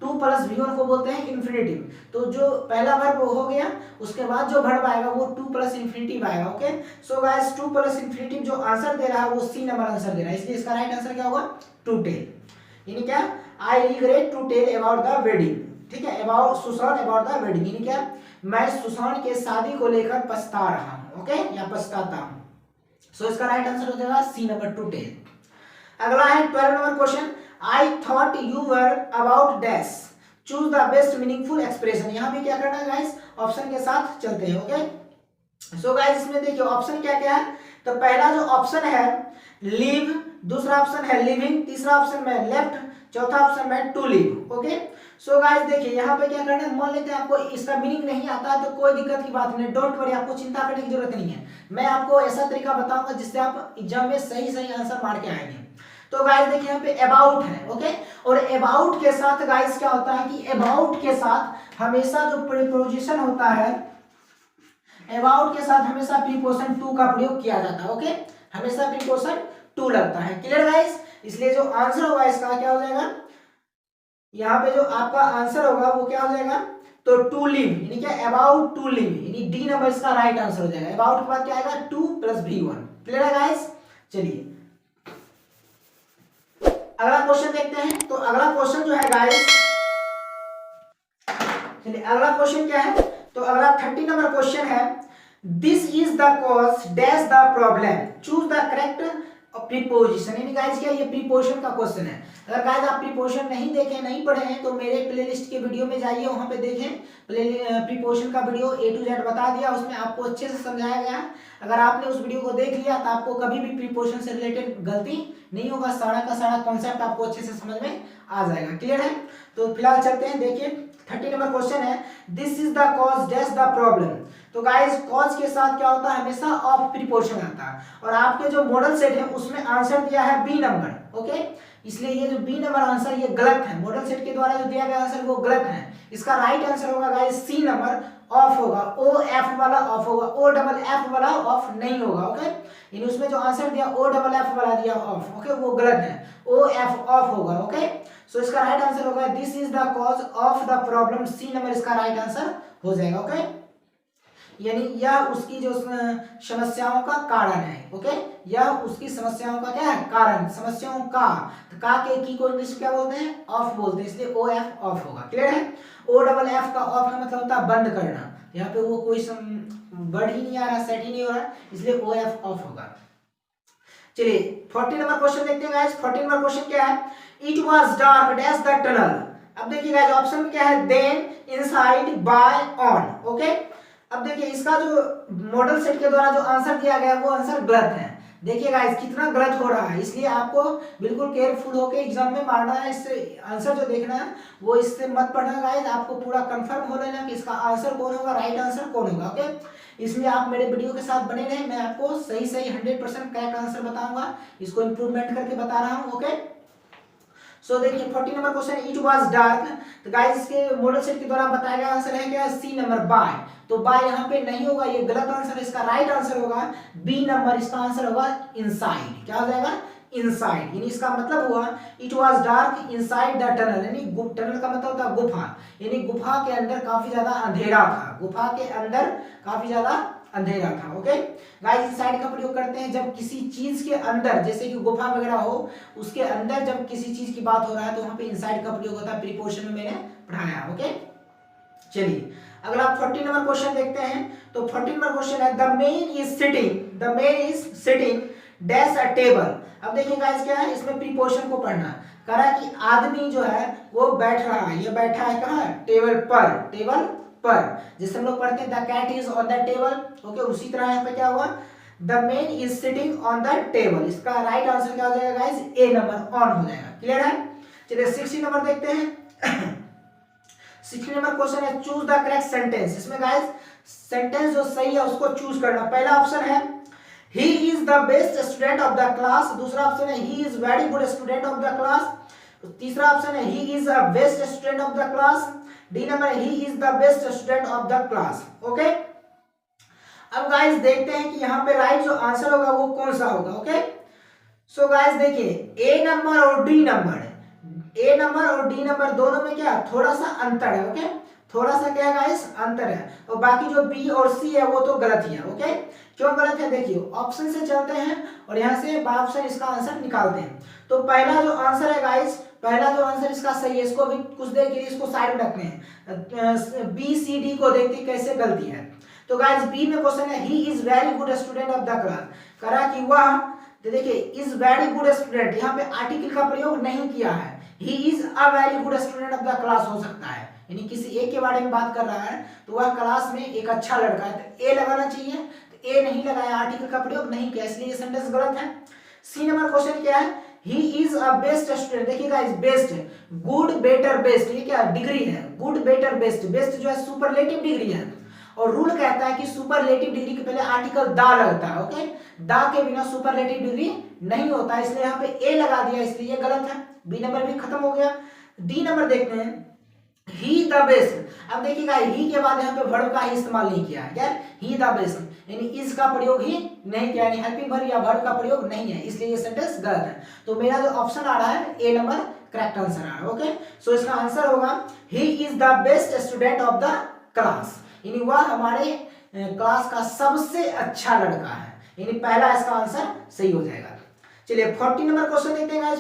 2 + V1 को बोलते हैं इन्फिनेटिव। तो जो पहला वर्ब हो गया, उसके बाद जो वर्ब आएगा वो 2 + इन्फिनेटिव आएगा। ओके, सो गाइस 2 + इन्फिनेटिव जो आंसर दे रहा है वो सी नंबर आंसर दे रहा है, इसलिए इसका राइट आंसर क्या होगा, टू टेल। यानी क्या, I regret to tell about the wedding. ठीक है, about Susan about the wedding, यानी क्या, मैं सुसान के शादी को लेकर पछता रहा हूं। ओके, या पछताता हूं। सो इसका राइट आंसर हो जाएगा सी नंबर, टू टेल। अगला है 12 number question, I thought you were about dash, choose the best meaningful expression. यहां भी क्या करना है गाइस, ऑप्शन के साथ चलते हैं। ओके, सो गाइस इसमें देखिए ऑप्शन क्या क्या है, तो पहला जो ऑप्शन है लिव, दूसरा ऑप्शन है लिविंग, तीसरा ऑप्शन में लेफ्ट, चौथा ऑप्शन में to live. Okay, so guys देखिए यहाँ पे क्या करना है, मान लेते हैं आपको इसका मीनिंग नहीं आता है तो कोई दिक्कत की बात नहीं, डोंट वरी, आपको चिंता करने की जरूरत नहीं है। मैं आपको ऐसा तरीका बताऊंगा जिससे आप एग्जाम में सही आंसर मार के आएंगे। तो गाइस देखिए यहाँ पे अबाउट है। ओके, और अबाउट के साथ गाइस क्या होता है कि अबाउट के साथ हमेशा जो प्रीपोजिशन होता है, अबाउट के साथ हमेशा प्रीपोजिशन टू का प्रयोग किया जाता है। ओके, हमेशा प्रीपोजिशन टू लगता है। Clear guys? इसलिए जो आंसर होगा इसका क्या हो जाएगा, यहाँ पे जो आपका आंसर होगा वो क्या हो जाएगा, तो टू लिव, यानी क्या, अबाउट टू लिव, यानी डी नंबर इसका राइट आंसर हो जाएगा। अबाउट के बाद क्या आएगा, 2 + V1। क्लियर है गाइस? चलिए अगला क्वेश्चन देखते हैं। तो अगला क्वेश्चन जो है गाइस, चलिए अगला क्वेश्चन क्या है, तो अगला 30 नंबर क्वेश्चन है, this is the cause dash the problem, choose the correct preposition. यानी गाइस क्या, ये प्रीपोजिशन का क्वेश्चन है। अगर गाइस आप प्रीपोजिशन नहीं देखे, नहीं पढ़े हैं तो मेरे प्लेलिस्ट के वीडियो में जाइए, वहां पे देखें, प्रीपोजिशन का वीडियो A to Z बता दिया, उसमें आपको अच्छे से समझाया गया। अगर आपने उस वीडियो को देख लिया तो आपको कभी भी प्रीपोजिशन से रिलेटेड गलती नहीं होगा, सारा का सारा कॉन्सेप्ट आपको अच्छे से समझ में आ जाएगा। क्लियर है? तो फिलहाल चलते हैं, देखिए 30 नंबर क्वेश्चन है, this is the cause dash the problem. तो गाइस कॉज के साथ क्या होता है, हमेशा ऑफ प्रीपोजिशन आता है, और आपके जो मॉडल सेट है उसमें आंसर दिया है बी नंबर। ओके, इसलिए ये जो बी नंबर आंसर ये गलत है, मॉडल सेट के द्वारा जो दिया गया आंसर वो गलत है। इसका राइट आंसर होगा गाइस सी नंबर, ऑफ होगा, ओ एफ वाला ऑफ होगा, ओ डबल एफ वाला ऑफ नहीं होगा। ओके, यानी उसमें जो आंसर दिया ओ डबल एफ वाला दिया ऑफ, ओके, वो गलत है, ओ एफ ऑफ होगा। ओके, सो इसका राइट आंसर होगा this is the cause of the problem, C number इसका राइट आंसर हो जाएगा। ओके, यानी यह उसकी जो समस्याओं का कारण है। ओके, यह उसकी समस्याओं का क्या है, कारण, समस्याओं का, तो का के की को इंग्लिश में क्या बोलते हैं, ऑफ बोलते हैं, इसलिए ओ एफ ऑफ होगा। क्लियर है? ओ डबल एफ का ऑफ का मतलब होता है बंद करना, यहाँ पे वो कोई वर्ड ही नहीं आ रहा, सेट ही नहीं हो रहा, इसलिए ओ एफ ऑफ होगा। चलिए 40 नंबर क्वेश्चन देखते हैं गाइस। 40 नंबर क्वेश्चन क्या है, it was dark dash the tunnel. अब देखिए गाइस ऑप्शन में क्या है, then, inside, by, on. Okay, अब देखिए इसका जो मॉडल सेट के द्वारा जो आंसर दिया गया वो आंसर गलत है। देखिए गाइस कितना गलत हो रहा है, इसलिए आपको बिल्कुल केयरफुल होकर एग्जाम में मारना है। इससे आंसर जो देखना है वो इससे मत पढ़ना गाइस, आपको पूरा कंफर्म हो लेना कि इसका आंसर कौन होगा, राइट आंसर कौन होगा। ओके, इसलिए आप मेरे वीडियो के साथ बने रहें, मैं आपको सही 100% करेक्ट आंसर बताऊंगा, इसको इंप्रूवमेंट करके बता रहा हूँ। ओके, सो देखिए 40 number question, it was dark. तो गाइस इसके मॉडल सेट के द्वारा बताया गया आंसर है क्या, सी नंबर बाय। तो बाय यहाँ पे नहीं होगा, ये गलत आंसर है, इसका राइट आंसर होगा बी नंबर, इसका आंसर होगा इनसाइड। क्या हो जाएगा, इनसाइड। यानी इसका मतलब हुआ it was dark inside the tunnel, यानी टनल का मतलब होता है गुफा, यानी गुफा के अंदर काफी ज्यादा अंधेरा था, गुफा के अंदर काफी ज्यादा अंधेरा था। ओके गाइस, इनसाइड का प्रयोग करते हैं जब किसी चीज के अंदर, जैसे कि गुफा वगैरह हो, उसके अंदर जब किसी चीज की बात हो रहा है तो वहां पे इनसाइड का प्रयोग होता है, प्रीपोजिशन में मैंने पढ़ाया। ओके, चलिए अगर आप 40 नंबर क्वेश्चन देखते हैं तो 40 नंबर क्वेश्चन है the man is sitting dash a table. अब देखिए गाइस क्या है, इसमें प्रीपोजिशन को पढ़ना, कह रहा है कि आदमी जो है वो बैठ रहा है, ये बैठा है कहाँ, टेबल पर, टेबल पर, जैसे हम लोग पढ़ते हैं the cat is on the table. Okay, उसी तरह यहाँ पे क्या हुआ, the man is sitting on the table, इसका राइट आंसर क्या हो जाएगा गाइस, ए नंबर, ऑन हो जाएगा। क्लियर है, चलिए 60 नंबर देखते हैं। 60 नंबर क्वेश्चन है चूज द करेक्ट सेंटेंस। इसमें गाइस सेंटेंस जो सही है उसको चूज करना। पहला ऑप्शन है he is the best student of the class, दूसरा ऑप्शन है he is very good student of the class, तीसरा ऑप्शन है he is a best student of the class, D number he is the best student of the class. Okay, अब guys देखते हैं कि यहाँ पे राइट जो आंसर होगा वो कौन सा होगा। ओके, सो गाइस देखिए ए नंबर और डी नंबर, ए नंबर और डी नंबर दोनों में क्या थोड़ा सा अंतर है। ओके, थोड़ा सा क्या है गाइस, अंतर है, और बाकी जो बी और सी है वो तो गलत ही है। ओके, क्यों गलत है, देखिए ऑप्शन से चलते हैं और यहाँ से बाय ऑप्शन इसका आंसर निकालते हैं। तो पहला जो आंसर है गाइस, पहला जो आंसर इसका सही है, इसको भी कुछ देर के लिए इसको साइड में रखते हैं, बी सी डी को देखते कैसे गलती है। तो गाइस बी में क्वेश्चन है he is very good student of the class, करा कि वह, तो देखिए इज वेरी गुड स्टूडेंट, यहाँ पे आर्टिकल का प्रयोग नहीं किया है, he is a very good student of the class हो सकता है, यानी किसी एक के बारे में बात कर रहा है तो वह क्लास में एक अच्छा लड़का है, तो ए लगाना चाहिए, तो ए नहीं लगाया, आर्टिकल का प्रयोग नहीं किया, इसलिए ये सेंटेंस गलत है। सी नंबर क्वेश्चन क्या है, he is a best student, देखिएगा is best, good better best, ये क्या डिग्री है, गुड बेटर बेस्ट, बेस्ट जो है सुपरलेटिव डिग्री है, और रूल कहता है कि सुपरलेटिव डिग्री के पहले आर्टिकल दा लगता है। ओके, दा के बिना सुपरलेटिव डिग्री नहीं होता, इसलिए यहाँ पे ए लगा दिया, इसलिए ये गलत है, बी नंबर भी खत्म हो गया। डी नंबर देखते हैं ही द बेस्ट। अब देखिएगा ही के बाद यहाँ पे वर्ब का ही इस्तेमाल नहीं किया है, क्या ही द बेस्ट, यानी इज का प्रयोग ही नहीं किया, यानी हेल्पिंग वर्ब या वर्ब का प्रयोग नहीं है, इसलिए ये सेंटेंस गलत है। तो मेरा जो ऑप्शन आ रहा है ए नंबर करेक्ट आंसर आ रहा है। ओके, सो इसका आंसर होगा he is the best student of the class, यानी वह हमारे क्लास का सबसे अच्छा लड़का है, यानी पहला इसका आंसर सही हो जाएगा। चलिए 40 नंबर क्वेश्चन देखते हैं गाइस,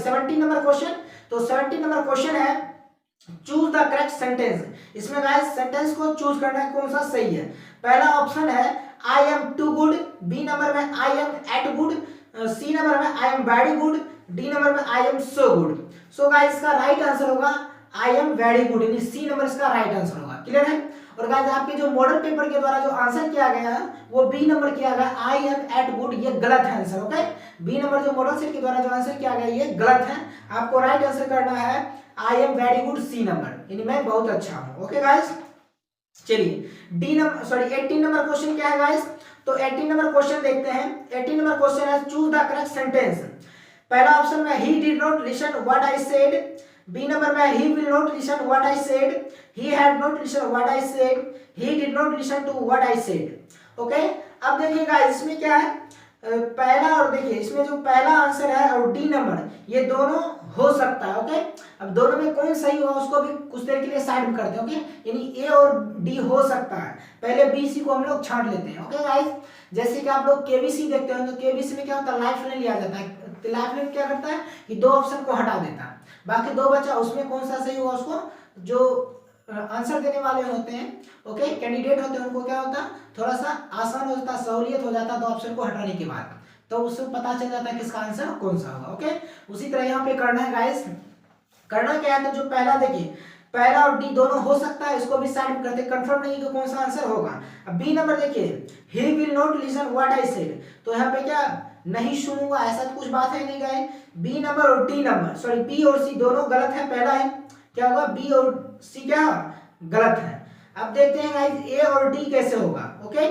17 नंबर क्वेश्चन। तो 17 नंबर क्वेश्चन है चूज द करेक्ट सेंटेंस। इसमें गाइस सेंटेंस को चूज करना है कौन सा सही है। पहला ऑप्शन है I am too good, B number में I am at good, C number में I am very good, D number में I am so good. So guys इसका राइट आंसर होगा आई एम वेरी गुड, यानी C number इसका right answer होगा। Clear है, और गाइस आपके जो मॉडल पेपर के द्वारा जो आंसर किया गया है वो बी नंबर किया गया, आई एम एट गुड, ये गलत है आंसर। ओके, बी नंबर जो मॉडल सेट के द्वारा जो आंसर किया गया ये गलत है, आपको राइट आंसर करना है I am very good, C number, यानी मैं बहुत अच्छा हूं। ओके गाइस, चलिए डी नंबर 18 नंबर क्वेश्चन क्या है गाइस, तो 18 नंबर क्वेश्चन देखते हैं। 18 नंबर क्वेश्चन है चूज द करेक्ट सेंटेंस। पहला ऑप्शन में he did not listen what I said, B number में he will not listen what I said, he had not listen what I said, he did not listen to what I said. Okay, अब देखिएगा इसमें क्या है, पहला और देखिए इसमें जो पहला आंसर है और डी नंबर ये दोनों हो सकता है। ओके, अब दोनों में कौन सही होगा उसको भी कुछ देर के लिए साइड में करते हैं। ओके, यानी ए और डी हो सकता है, पहले बी सी को हम लोग छांट लेते हैं। ओके गाइस, जैसे कि आप लोग केबीसी देखते हैं तो केबीसी में क्या होता है, लाइफ लाइन लिया जाता है, तो लाइफ लाइन क्या करता है कि दो ऑप्शन को हटा देता है, बाकी दो बचा, उसमें कौन सा सही होगा उसको जो आंसर देने वाले होते हैं, ओके कैंडिडेट होते हैं, उनको क्या होता है थोड़ा सा आसान हो जाता, सहूलियत हो जाता दो ऑप्शन को हटाने के बाद, तो उससे पता चल जाता है किसका आंसर कौन सा होगा। ओके, उसी तरह यहाँ पे करना है गाइस, करना क्या है, तो जो पहला देखिए पहला और डी दोनों हो सकता है, इसको भी साइड करते, कंफर्म नहीं कि कौन सा आंसर होगा। अब बी नंबर देखिए, ही will not listen what I said, तो यहाँ पे क्या नहीं सुनूंगा, ऐसा तो कुछ बात है नहीं गाइस। बी नंबर और डी नंबर, सॉरी बी और सी दोनों गलत है, पहला है क्या होगा, बी और सी क्या गलत है। अब देखते हैं गाइस ए और डी कैसे होगा। ओके,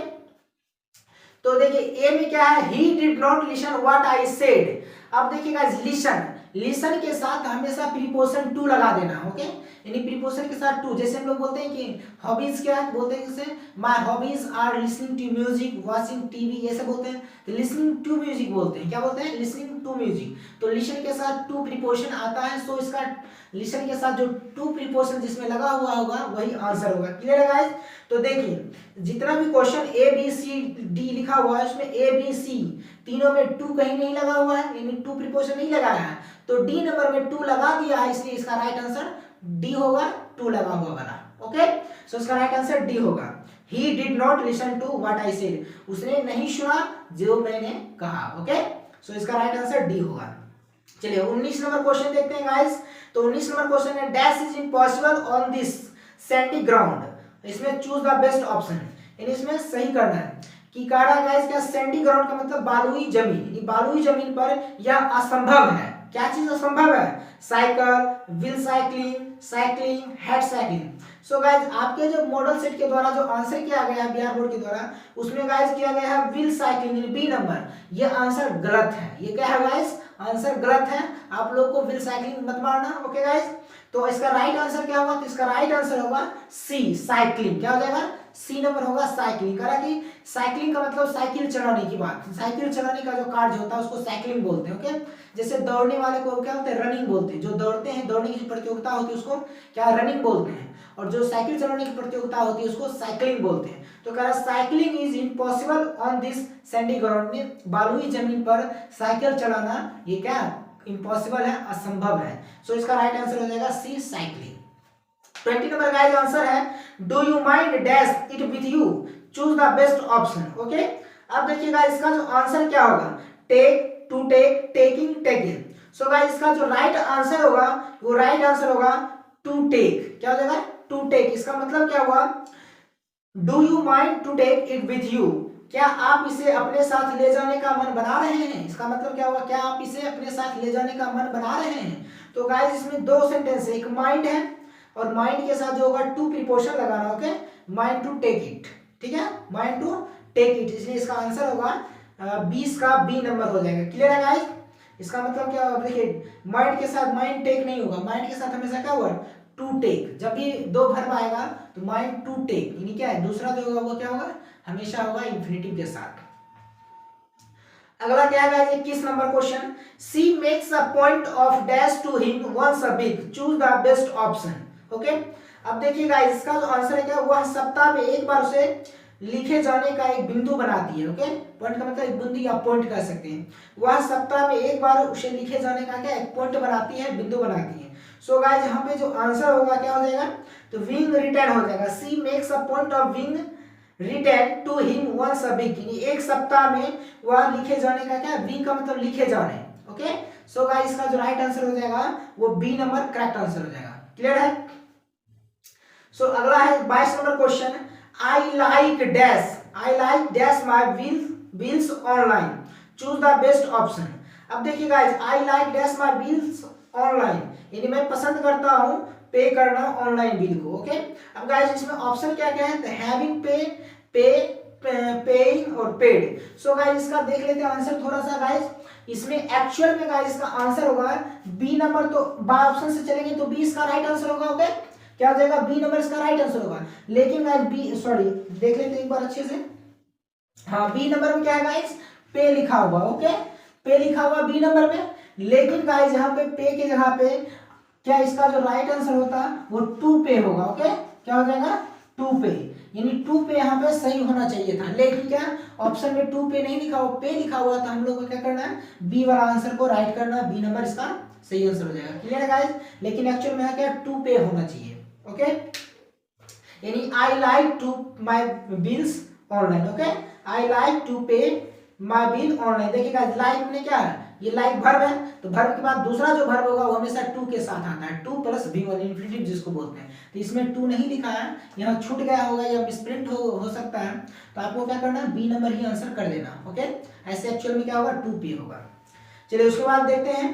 तो देखिए ए में क्या है, ही did not listen what I said. अब देखिए गाइस लिसन, लिसन के साथ हमेशा प्रीपोजिशन टू लगा देना। ओके, यानी प्रीपोजिशन के साथ टू, जैसे हम लोग बोलते हैं कि हॉबीज क्या है, बोलते हैं जैसे my hobbies are listening to music, watching TV, ये सब बोलते हैं, तो लिसनिंग टू म्यूजिक बोलते हैं, क्या बोलते हैं, लिसनिंग टू म्यूजिक। तो लिसन के साथ टू प्रीपोजिशन आता है, सो इसका लिसन के साथ जो टू प्रीपोजिशन जिसमें लगा हुआ होगा वही आंसर होगा। क्लियर है गाइस? तो देखिए जितना भी question A B C D लिखा हुआ है उसमें ए बी सी तीनों में टू कहीं नहीं लगा हुआ है, यानी टू प्रीपोजिशन नहीं लगाया है, तो डी नंबर में टू लगा दिया है, इसलिए इसका राइट आंसर डी होगा, टू लगा हुआ वाला। ओके, सो इसका राइट आंसर डी होगा। He did not listen to what I said, उसने नहीं सुना जो मैंने कहा। ओके, सो इसका राइट आंसर डी होगा। चलिए 19 नंबर क्वेश्चन देखते हैं गाइस। तो 19 नंबर क्वेश्चन है, dash is impossible on this Sandy ground. इसमें चूज द बेस्ट ऑप्शन, यानी इसमें सही करना है कि कह रहा है गाइस क्या, सैंडी ग्राउंड का मतलब बालुई जमीन, यानी बालुई जमीन पर यह असंभव है। क्या चीज असंभव है, cycle, wheel cycling, cycling, head cycling. So guys आपके जो मॉडल सेट के द्वारा जो आंसर किया गया है बिहार बोर्ड के द्वारा, उसमें गाइस किया गया है व्हील साइकिलिंग, बी नंबर, ये आंसर गलत है। ये क्या है गाइस, आंसर गलत है, आप लोग को व्हील साइकिलिंग मत मारना। ओके गाइस, तो इसका राइट आंसर क्या होगा, तो इसका राइट आंसर होगा सी, साइकिलिंग। क्या हो जाएगा, सी नंबर होगा साइकिलिंग। करा कि साइकिलिंग का मतलब साइकिल चलाने की बात, साइकिल चलाने का जो कार्य होता है उसको साइकिलिंग बोलते हैं। ओके, जैसे दौड़ने वाले को क्या बोलते हैं, रनिंग बोलते हैं, जो दौड़ते हैं दौड़ने की प्रतियोगिता होती है उसको क्या रनिंग बोलते हैं, और जो साइकिल चलाने की प्रतियोगिता होती है उसको साइकिलिंग बोलते हैं। तो कह रहा cycling is impossible on this Sandy ground, में बालुई जमीन पर साइकिल चलाना ये क्या इम्पॉसिबल है, असंभव है। सो इसका राइट आंसर हो जाएगा C, cycling. 20 number guys answer है, do you mind dash it with you, choose the best option. Okay, अब देखिएगा इसका जो आंसर क्या होगा, take, to take, taking, taking. So guys इसका जो राइट आंसर होगा वो राइट आंसर होगा टू टेक। क्या हो जाएगा, टू टेक। इसका मतलब क्या हुआ, do you mind to take it with you, क्या आप इसे अपने साथ ले जाने का मन बना रहे हैं। इसका मतलब क्या हुआ, क्या आप इसे अपने साथ ले जाने का मन बना रहे हैं। तो गाइस इसमें दो सेंटेंस है, एक माइंड है और माइंड के साथ जो होगा टू प्रीपोजिशन लगाना। Okay, mind to take it, ठीक है, माइंड टू टेक इट, इसलिए इसका आंसर होगा 20 का बी नंबर हो जाएगा। क्लियर है गाइस? इसका मतलब क्या होगा, देखिए माइंड के साथ माइंड टेक नहीं होगा, माइंड के साथ हमेशा क्या होगा, टू टेक। जब भी दो वर्ब आएगा तो माइंड टू टेक, यानी क्या है, दूसरा जो होगा वो क्या होगा, हमेशा होगा इंफिनिटिव के साथ। अगला क्या है, 21 number question, she makes a point of dash to him once a week, choose the best option. Okay, अब देखिएगा इसका जो आंसर है क्या, वह सप्ताह में एक बार उसे लिखे जाने का एक बिंदु बनाती है। ओके, पॉइंट का मतलब एक बिंदु या पॉइंट कह सकते हैं। वह सप्ताह में एक बार उसे लिखे जाने का क्या एक पॉइंट बनाती है, बिंदु बनाती है। सो गाइस यहाँ पे जो आंसर होगा क्या हो जाएगा, तो विंग रिटर्न हो जाएगा। She makes a point of wing return to him once a week, यानी एक सप्ताह में वह लिखे जाने का क्या, विंग का मतलब लिखे जाने। ओके, सो गाइस इसका जो राइट आंसर हो जाएगा वो बी नंबर करेक्ट आंसर हो जाएगा। क्लियर है? सो अगला है 22 number question, I like dash, I like dash my bills online, choose the best option. अब देखिए guys, I like dash my bills online, यानी मैं पसंद करता हूं पे करना ऑनलाइन बिल को। ओके, अब गाइस इसमें ऑप्शन क्या क्या है, हैविंग पे, पेइंग और पेड। सो गाइस इसका देख लेते हैं आंसर थोड़ा सा गाइस। इसमें एक्चुअल में गाइस इसका आंसर होगा बी नंबर, तो बाय ऑप्शन से चलेंगे तो बी इसका राइट आंसर होगा। ओके, क्या हो जाएगा, बी नंबर इसका राइट आंसर होगा। लेकिन गाइस बी, सॉरी देख लेते हैं एक बार अच्छे से। हाँ, बी नंबर में क्या है गाइस, पे लिखा हुआ। ओके, पे लिखा हुआ बी नंबर में, लेकिन गाइस यहाँ पे की जगह पे क्या इसका जो राइट आंसर होता वो टू पे होगा। ओके, क्या हो जाएगा, टू पे, यानी टू पे यहाँ पे सही होना चाहिए था, लेकिन क्या ऑप्शन में टू पे नहीं लिखा हुआ, पे लिखा हुआ था। हम लोग को क्या करना है, बी वाला आंसर को राइट करना है, बी नंबर इसका सही आंसर हो जाएगा। क्लियर है गाइस? लेकिन एक्चुअल में क्या टू पे होना चाहिए। ओके, यानी I like to my bills online. Okay, I like to pay my bill online. देखिए गाइस, लाइक में क्या है, ये लाइक वर्ब है, तो वर्ब के बाद दूसरा जो वर्ब होगा वो हमेशा टू के साथ आता है, टू प्लस V1 इन्फिनेटिव जिसको बोलते हैं। तो इसमें टू नहीं लिखा है, यहाँ छूट गया होगा या मिसप्रिंट हो सकता है, तो आपको क्या करना है, बी नंबर ही आंसर कर देना। ओके, ऐसे एक्चुअल में क्या होगा, 2P होगा। चलिए उसके बाद देखते हैं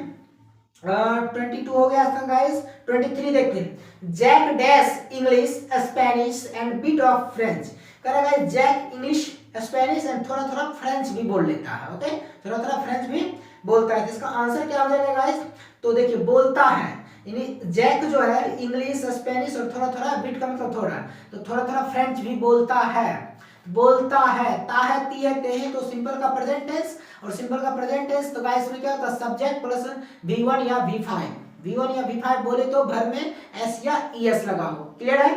22 हो गया था गाइस। 23 देखते हैं। Jack dash English Spanish and bit of French. कह रहा है जैक इंग्लिश स्पेनिश एंड थोड़ा थोड़ा फ्रेंच भी बोल लेता है। ओके, थोड़ा थोड़ा फ्रेंच भी बोलता है। तो इसका आंसर क्या हो जाएगा गाइस, तो देखिए बोलता है, यानी जैक जो है इंग्लिश स्पेनिश और थोड़ा थोड़ा, बिट का मतलब थोड़ा, तो थोड़ा थोड़ा फ्रेंच भी बोलता है। बोलता है, ता है, ती है, ते है, तो सिंपल का प्रेजेंट टेंस, और सिंपल का प्रेजेंट टेंस तो गाइस में क्या होता है, सब्जेक्ट प्लस V1 या V5। V1 या V5 बोले तो भर में S या ES लगा हो। क्लियर है?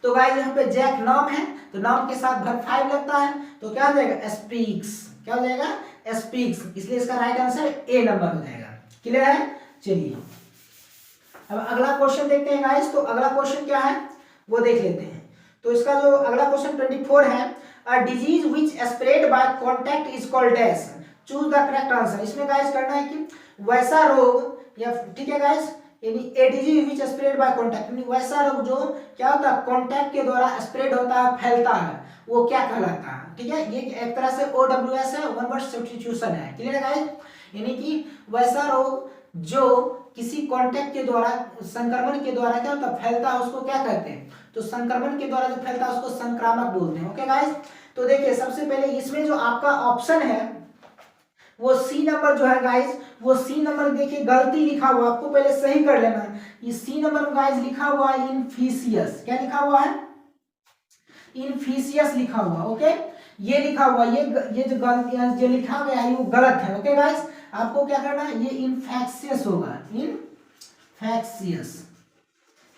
तो गाइस यहाँ पे जैक नाम है, तो नाम के साथ भर 5 लगता है, तो क्या हो जाएगा, स्पीक्स। क्या हो जाएगा, स्पीक्स, इसलिए इसका राइट आंसर A नंबर हो जाएगा। क्लियर है? चलिए अब अगला क्वेश्चन देखते हैं गाइस। तो अगला क्वेश्चन क्या है वो देख लेते हैं। तो इसका जो अगला क्वेश्चन 24 है, a disease which spread by contact is called dash, choose the correct answer. इसमें गाइस करना है कि वैसा रोग या, ठीक है गाइस, यानी a disease which spread by contact, यानी वैसा रोग जो क्या होता है, कांटेक्ट के द्वारा स्प्रेड होता है, फैलता है, वो क्या कहलाता है। ठीक है, ये एक तरह से OWS है, वन वर्ड सब्स्टिट्यूशन है। क्लियर है गाइस, यानी कि वैसा रोग जो किसी कांटेक्ट के द्वारा, संक्रमण के द्वारा क्या होता है, फैलता है, उसको क्या कहते हैं, तो संक्रमण के द्वारा जो फैलता है उसको संक्रामक बोलते हैं। ओके गाइस, तो देखिए सबसे पहले इसमें जो आपका ऑप्शन है वो C नंबर जो है गाइस, वो C नंबर देखिए गलती लिखा हुआ, आपको पहले सही कर लेना है। ये C नंबर में गाइस लिखा हुआ है इनफिशियस। क्या लिखा हुआ है, इनफिशियस लिखा हुआ। ओके, ये लिखा हुआ, ये जो गलती जो लिखा गया है वो गलत है। ओके गाइस, आपको क्या करना है, ये इनफेक्शियस होगा, इनफेक्शियस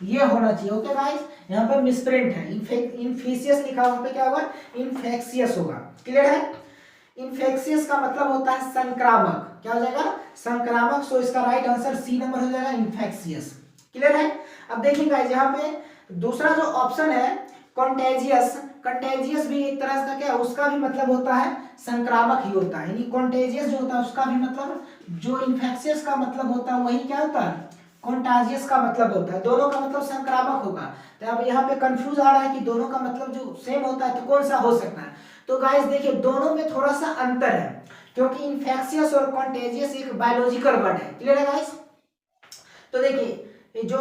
ये होना चाहिए। ओके गाइस, यहाँ पर मिसप्रिंट है, इनफिशियस लिखा हुआ, पे क्या होगा, इनफेक्शियस होगा। क्लियर है? इन्फेक्शियस का मतलब होता है संक्रामक। क्या हो जाएगा, संक्रामक। सो इसका राइट आंसर C नंबर हो जाएगा, इन्फेक्शियस। क्लियर है? अब देखिए गाइस, यहाँ पे दूसरा जो ऑप्शन है कॉन्टेजियस, कंटेजियस भी एक तरह का क्या, उसका भी मतलब होता है संक्रामक ही होता है, यानी कॉन्टेजियस जो होता है उसका भी मतलब, जो इन्फेक्शियस का मतलब होता है वही क्या होता है, कॉन्टाजियस का मतलब होता है। दोनों का मतलब संक्रामक होगा। तो अब यहाँ पे कंफ्यूज आ रहा है कि दोनों का मतलब जो सेम होता है तो कौन सा हो सकता है। तो गाइस देखिए दोनों में थोड़ा सा अंतर है, क्योंकि इन्फेक्शियस और कॉन्टेजियस एक बायोलॉजिकल वर्ड है। क्लियर है गाइस? तो देखिए जो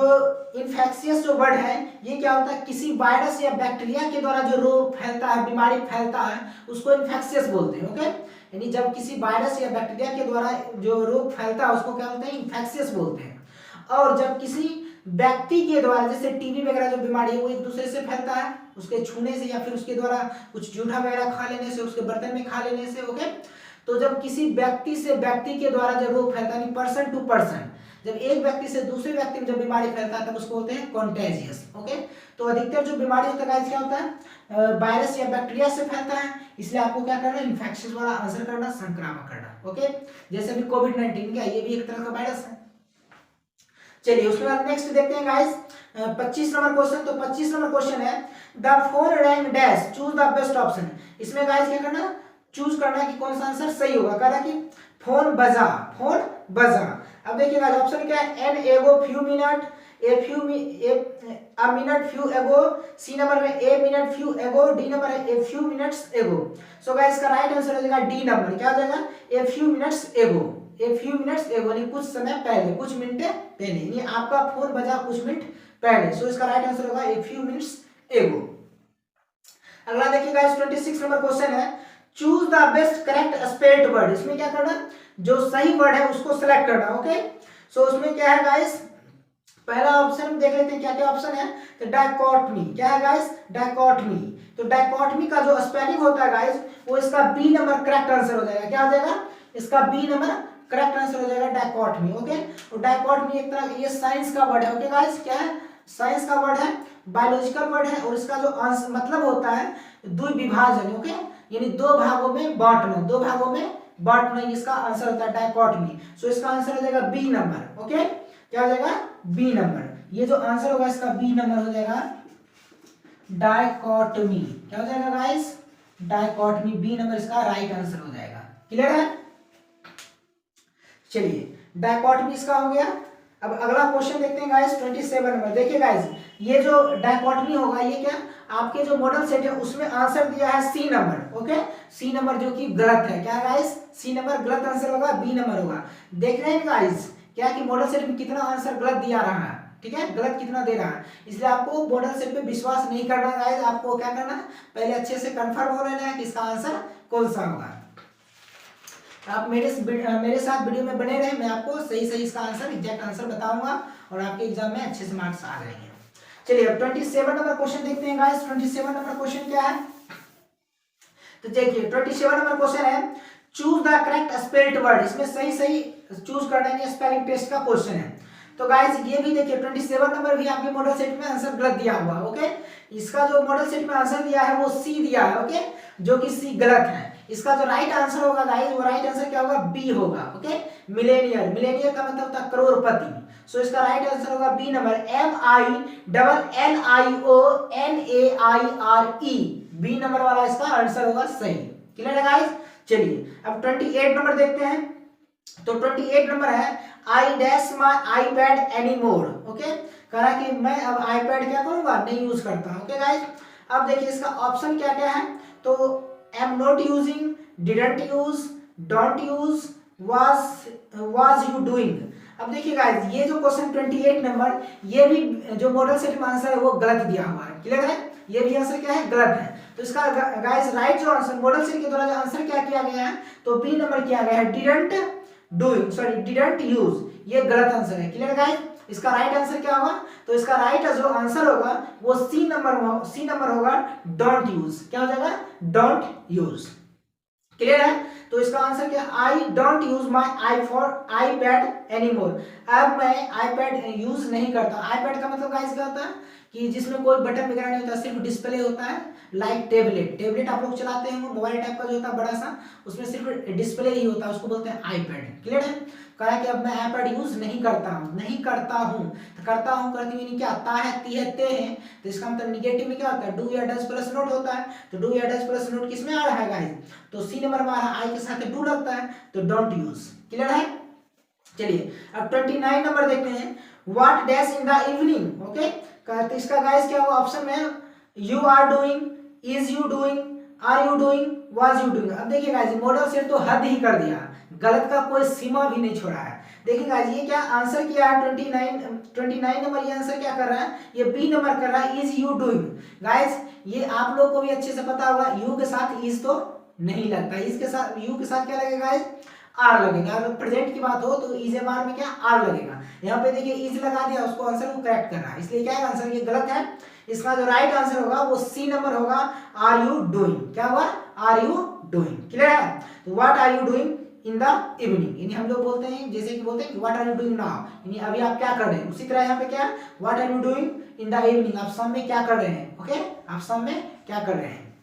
इन्फेक्शियस जो वर्ड है ये क्या होता है, किसी वायरस या बैक्टीरिया के द्वारा जो रोग फैलता है, बीमारी फैलता है, उसको इन्फेक्शियस बोलते हैं। ओके, यानी जब किसी वायरस या बैक्टीरिया के द्वारा जो रोग फैलता है उसको क्या बोलते हैं, इन्फेक्शियस बोलते हैं। और जब किसी व्यक्ति के द्वारा, जैसे टीबी वगैरह जो बीमारी है वो एक दूसरे से फैलता है, उसके छूने से या फिर उसके द्वारा कुछ जूठा वगैरह खा लेने से, उसके बर्तन में खा लेने से। ओके, तो जब किसी व्यक्ति से व्यक्ति के द्वारा जब रोग फैलता है, पर्सन टू पर्सन, जब एक व्यक्ति से दूसरे व्यक्ति में जब बीमारी फैलता है तब उसको बोलते हैं कॉन्टेजियस। ओके, तो अधिकतर जो बीमारी होता है क्या होता है, वायरस या बैक्टीरिया से फैलता है, इसलिए आपको क्या करना है, इन्फेक्शियस वाला आंसर करना, संक्रामक करना। ओके, जैसे अभी कोविड-19 क्या, ये भी एक तरह का वायरस है। चलिए उसके बाद नेक्स्ट देखते हैं गाइस 25 नंबर क्वेश्चन। तो 25 नंबर क्वेश्चन है, the phone wrong dash, choose the best option. इसमें गाइस क्या करना, चूज करना है कि कौन सा आंसर सही होगा। कह रहा है कि फोन बजा, फोन बजा। अब देखिए गाइस ऑप्शन क्या है, an ago few minute, a minute few ago, C number में a minute few ago, D number है a few minutes ago। So guys इसका राइट आंसर हो जाएगा डी नंबर। क्या हो जाएगा, a few minutes ago, a few minutes ago यानी कुछ समय पहले, कुछ मिनट पहले, यानी आपका फोन बजा कुछ मिनट पहले। सो इसका राइट आंसर होगा a few minutes ago। अगला देखिए गाइस 26 नंबर क्वेश्चन है, choose the best correct spelled word. इसमें क्या करना, जो सही वर्ड है उसको सिलेक्ट करना। ओके, सो उसमें क्या है गाइस, पहला ऑप्शन देख लेते हैं क्या क्या ऑप्शन है। तो डायकोटमी, क्या है गाइस, डायकोटमी। तो डायकोटमी का जो स्पेलिंग होता है गाइस वो इसका बी नंबर करेक्ट आंसर हो जाएगा। क्या हो जाएगा, इसका बी नंबर करेक्ट आंसर हो जाएगा डायकोटमी। ओके, तो डायकोटमी एक तरह ये साइंस का वर्ड है। ओके गाइस, क्या है, साइंस का वर्ड है, बायोलॉजिकल वर्ड है, और इसका जो मतलब होता है द्विविभाजन। ओके, यानी दो भागों में बांटना, दो भागों में बांटना, इसका आंसर होता है डायकोटमी। सो इसका आंसर हो जाएगा बी नंबर। ओके, क्या हो जाएगा, बी नंबर। ये जो आंसर होगा इसका बी नंबर हो जाएगा डायकोटमी। क्या हो जाएगा गाइस, डायकोटमी, बी नंबर इसका राइट आंसर हो जाएगा। क्लियर है? चलिए डायकॉटमी इसका हो गया। अब अगला क्वेश्चन देखते हैं गाइस 27 नंबर। देखिए गाइस ये जो डायकॉटमी होगा ये क्या आपके जो मॉडल सेट है उसमें आंसर दिया है C number. Okay, C number जो कि गलत है। क्या गाइस, सी नंबर गलत आंसर होगा, बी नंबर होगा। देख रहे हैं गाइस क्या कि मॉडल सेट में कितना आंसर गलत दिया रहा है, ठीक है, गलत कितना दे रहा है। इसलिए आपको मॉडल सेट पे विश्वास नहीं करना गाइस, आपको क्या करना है पहले अच्छे से कंफर्म हो लेना है कि इसका आंसर कौन सा होगा। आप मेरे साथ वीडियो में बने रहे, मैं आपको सही सही इसका आंसर एग्जैक्ट आंसर बताऊंगा और आपके एग्जाम में अच्छे से मार्क्स आ जाएंगे। चलिए अब 27 नंबर क्वेश्चन देखते हैं गाइस। 27 नंबर क्वेश्चन क्या है, तो देखिए 27 नंबर क्वेश्चन है choose the correct spelled word. इसमें सही सही चूज करना है, स्पेलिंग टेस्ट का क्वेश्चन है। तो गाइस ये भी देखिए 27 नंबर भी आपके मॉडल सेट में आंसर गलत दिया हुआ है। ओके, इसका जो मॉडल सेट में आंसर दिया है वो सी दिया है। ओके, जो कि सी गलत है। इसका जो राइट आंसर होगा गाइस वो राइट आंसर क्या होगा, बी होगा। ओके, मिलेनियर, मिलेनियर का मतलब होता है करोड़पति। सो इसका राइट आंसर होगा B number, MILLIONAIRE, B number वाला इसका आंसर होगा सही। क्लियर है गाइस। चलिए अब 28 नंबर देखते हैं। तो 28 नंबर है I dash my iPad any more. Okay, कह रहा कि मैं अब आईपैड क्या करूंगा, नहीं यूज करता। ओके गाइस, अब देखिए इसका ऑप्शन क्या क्या है। तो am not using, didn't use, don't use, was you doing. अब देखिए गाइस ये जो क्वेश्चन 28 नंबर ये भी जो मॉडल सेट में आंसर है वो गलत दिया हुआ है। क्लियर है, ये भी आंसर क्या है, गलत है। तो इसका गाइस राइट जो आंसर मॉडल सेट के द्वारा जो आंसर क्या किया गया है तो बी नंबर किया गया है, didn't doing, sorry didn't use, ये गलत आंसर है। क्लियर गाइस, इसका राइट आंसर क्या होगा, तो इसका राइट जो आंसर होगा वो सी नंबर होगा, डोंट यूज। क्या हो जाएगा, डोंट यूज। क्लियर है, तो इसका आंसर क्या, I don't use my iPad anymore. अब मैं आईपैड यूज नहीं करता। आईपैड का मतलब गाइस क्या होता है कि जिसमें कोई बटन वगैरह नहीं होता, सिर्फ डिस्प्ले होता है। लाइक टेबलेट आप लोग चलाते हैं मोबाइल टाइप का जो होता है बड़ा सा, उसमें सिर्फ डिस्प्ले ही होता है, उसको बोलते हैं आईपैड। क्लियर है, कहा कि अब मैं आईपैड यूज नहीं करता हूँ। तो करता हूँ करती हुई क्या, ता है, ती है, ते है। तो इसका मतलब निगेटिव में क्या होता है, डू या डज प्लस नोट होता है। तो डू या डज प्लस नोट किसमें आ रहा है गाइस, तो सी नंबर में आ रहा है, आई के साथ डू लगता है तो डोंट यूज। क्लियर है। चलिए अब 29 नंबर देखते हैं, what dash in the evening. Okay, तो इसका गाइस क्या होगा, ऑप्शन में you are doing, is you doing, are you doing, was you doing. अब देखिए गाइस मॉडल सेट तो हद ही कर दिया, गलत का कोई सीमा भी नहीं छोड़ा है। देखिए गाइस ये क्या आंसर किया है 29 नंबर, ये आंसर क्या कर रहा है, ये बी नंबर कर रहा है, इज यू डूइंग। गाइस ये आप लोग को भी अच्छे से पता होगा, यू के साथ इज तो नहीं लगता, इसके साथ यू के साथ क्या लगेगा गाइस, आर लगेगा। अगर प्रेजेंट की बात हो तो इज एम आर में क्या आर लगेगा। यहाँ पे देखिए इज लगा दिया, उसको आंसर को करेक्ट कर रहा है, इसलिए क्या है आंसर ये गलत है। इसका जो राइट आंसर होगा वो सी नंबर होगा, आर यू डूइंग। क्या होगा, आर यू डूइंग। क्लियर है, तो what are you doing in the evening, यानी हम लोग बोलते हैं जैसे कि बोलते हैं what are you doing now, यानी अभी आप क्या कर रहे हैं। उसी तरह यहाँ पे क्या, what are you doing in the evening, आप शाम में क्या कर रहे हैं। ओके, आप शाम में क्या कर रहे हैं,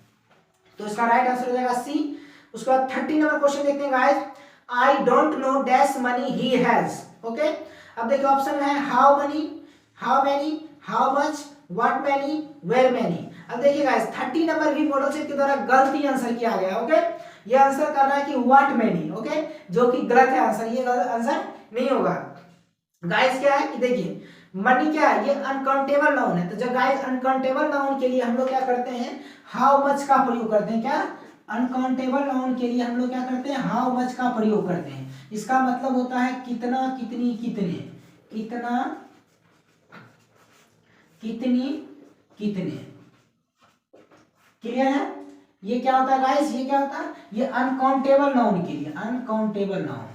तो इसका राइट आंसर हो जाएगा सी। उसके बाद 30 नंबर क्वेश्चन देखते हैं guys, I don't know dash money he has. Okay, अब देखिए ऑप्शन है how money, how many, how much, what many, where many. अब देखिए गाइस 30 नंबर भी मॉडल सेट के द्वारा गलती आंसर किया गया। ओके, ये आंसर कर रहा है कि व्हाट मैनी। ओके, जो कि गलत है आंसर, ये गलत आंसर नहीं होगा। गाइस क्या है कि देखिए मनी क्या है, ये अनकाउंटेबल नाउन है। तो जब गाइस अनकाउंटेबल नाउन के लिए हम लोग क्या करते हैं, हाउ मच का प्रयोग करते हैं। क्या, अनकाउंटेबल नाउन के लिए हम लोग क्या करते हैं, हाउ मच का प्रयोग करते हैं। इसका मतलब होता है कितना, कितनी, कितने, कितना, कितनी, कितने। क्लियर है, ये क्या होता है गाइस, ये क्या होता है, ये अनकाउंटेबल नाउन के लिए, अनकाउंटेबल नाउन।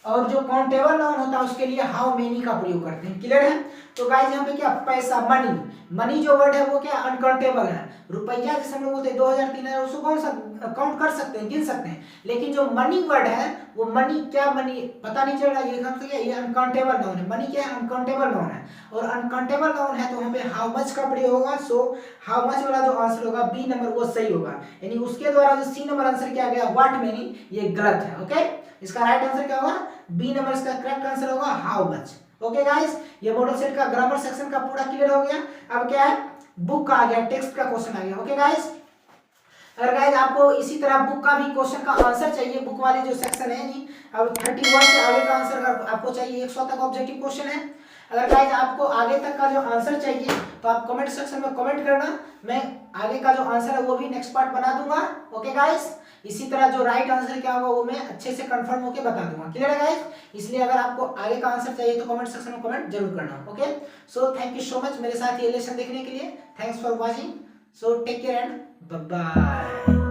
और जो काउंटेबल नाउन होता है उसके लिए हाउ मेनी का प्रयोग करते हैं। क्लियर है, तो गाइस यहाँ पे क्या, पैसा, मनी, मनी जो वर्ड है वो क्या अनकाउंटेबल है। रुपया जैसे हम लोग बोलते हैं 2000 3000, उसको कौन सा काउंट कर सकते हैं, गिन सकते हैं। लेकिन जो मनी वर्ड है वो मनी क्या, मनी पता नहीं चल रहा, ये कम से क्या, ये अनकाउंटेबल नाउन है। मनी क्या है, अनकाउंटेबल नाउन है। और अनकाउंटेबल नाउन है तो वहाँ पे हाउ मच का प्रयोग होगा। सो हाउ मच वाला जो आंसर होगा बी नंबर वो सही होगा, यानी उसके द्वारा जो सी नंबर आंसर किया गया व्हाट मेनी, ये गलत है। ओके, इसका राइट आंसर क्या होगा, बी नंबर इसका करेक्ट आंसर होगा हाउ मच। ओके गाइस, ये मॉडल सेट का ग्रामर सेक्शन का पूरा क्लियर हो गया। अब क्या है, बुक का आ गया, टेक्स्ट का क्वेश्चन आ गया। ओके गाइस, अगर गाइज आपको इसी तरह बुक का भी क्वेश्चन का आंसर चाहिए, बुक वाले जो सेक्शन है नहीं, अब 31 से आगे का आंसर आपको चाहिए, 100 तक ऑब्जेक्टिव क्वेश्चन है। अगर गाइज आपको आगे तक का जो आंसर चाहिए तो आप कमेंट सेक्शन में कमेंट करना, मैं आगे का जो आंसर है वो भी नेक्स्ट पार्ट बना दूंगा। ओके गाइज, इसी तरह जो राइट आंसर क्या होगा वो मैं अच्छे से कंफर्म होके बता दूंगा। क्लियर है गाइज? इसलिए अगर आपको आगे का आंसर चाहिए तो कमेंट सेक्शन में कमेंट जरूर करना। Okay, so thank you so much मेरे साथ ये लेसन देखने के लिए। Thanks for watching, so take care and bye bye.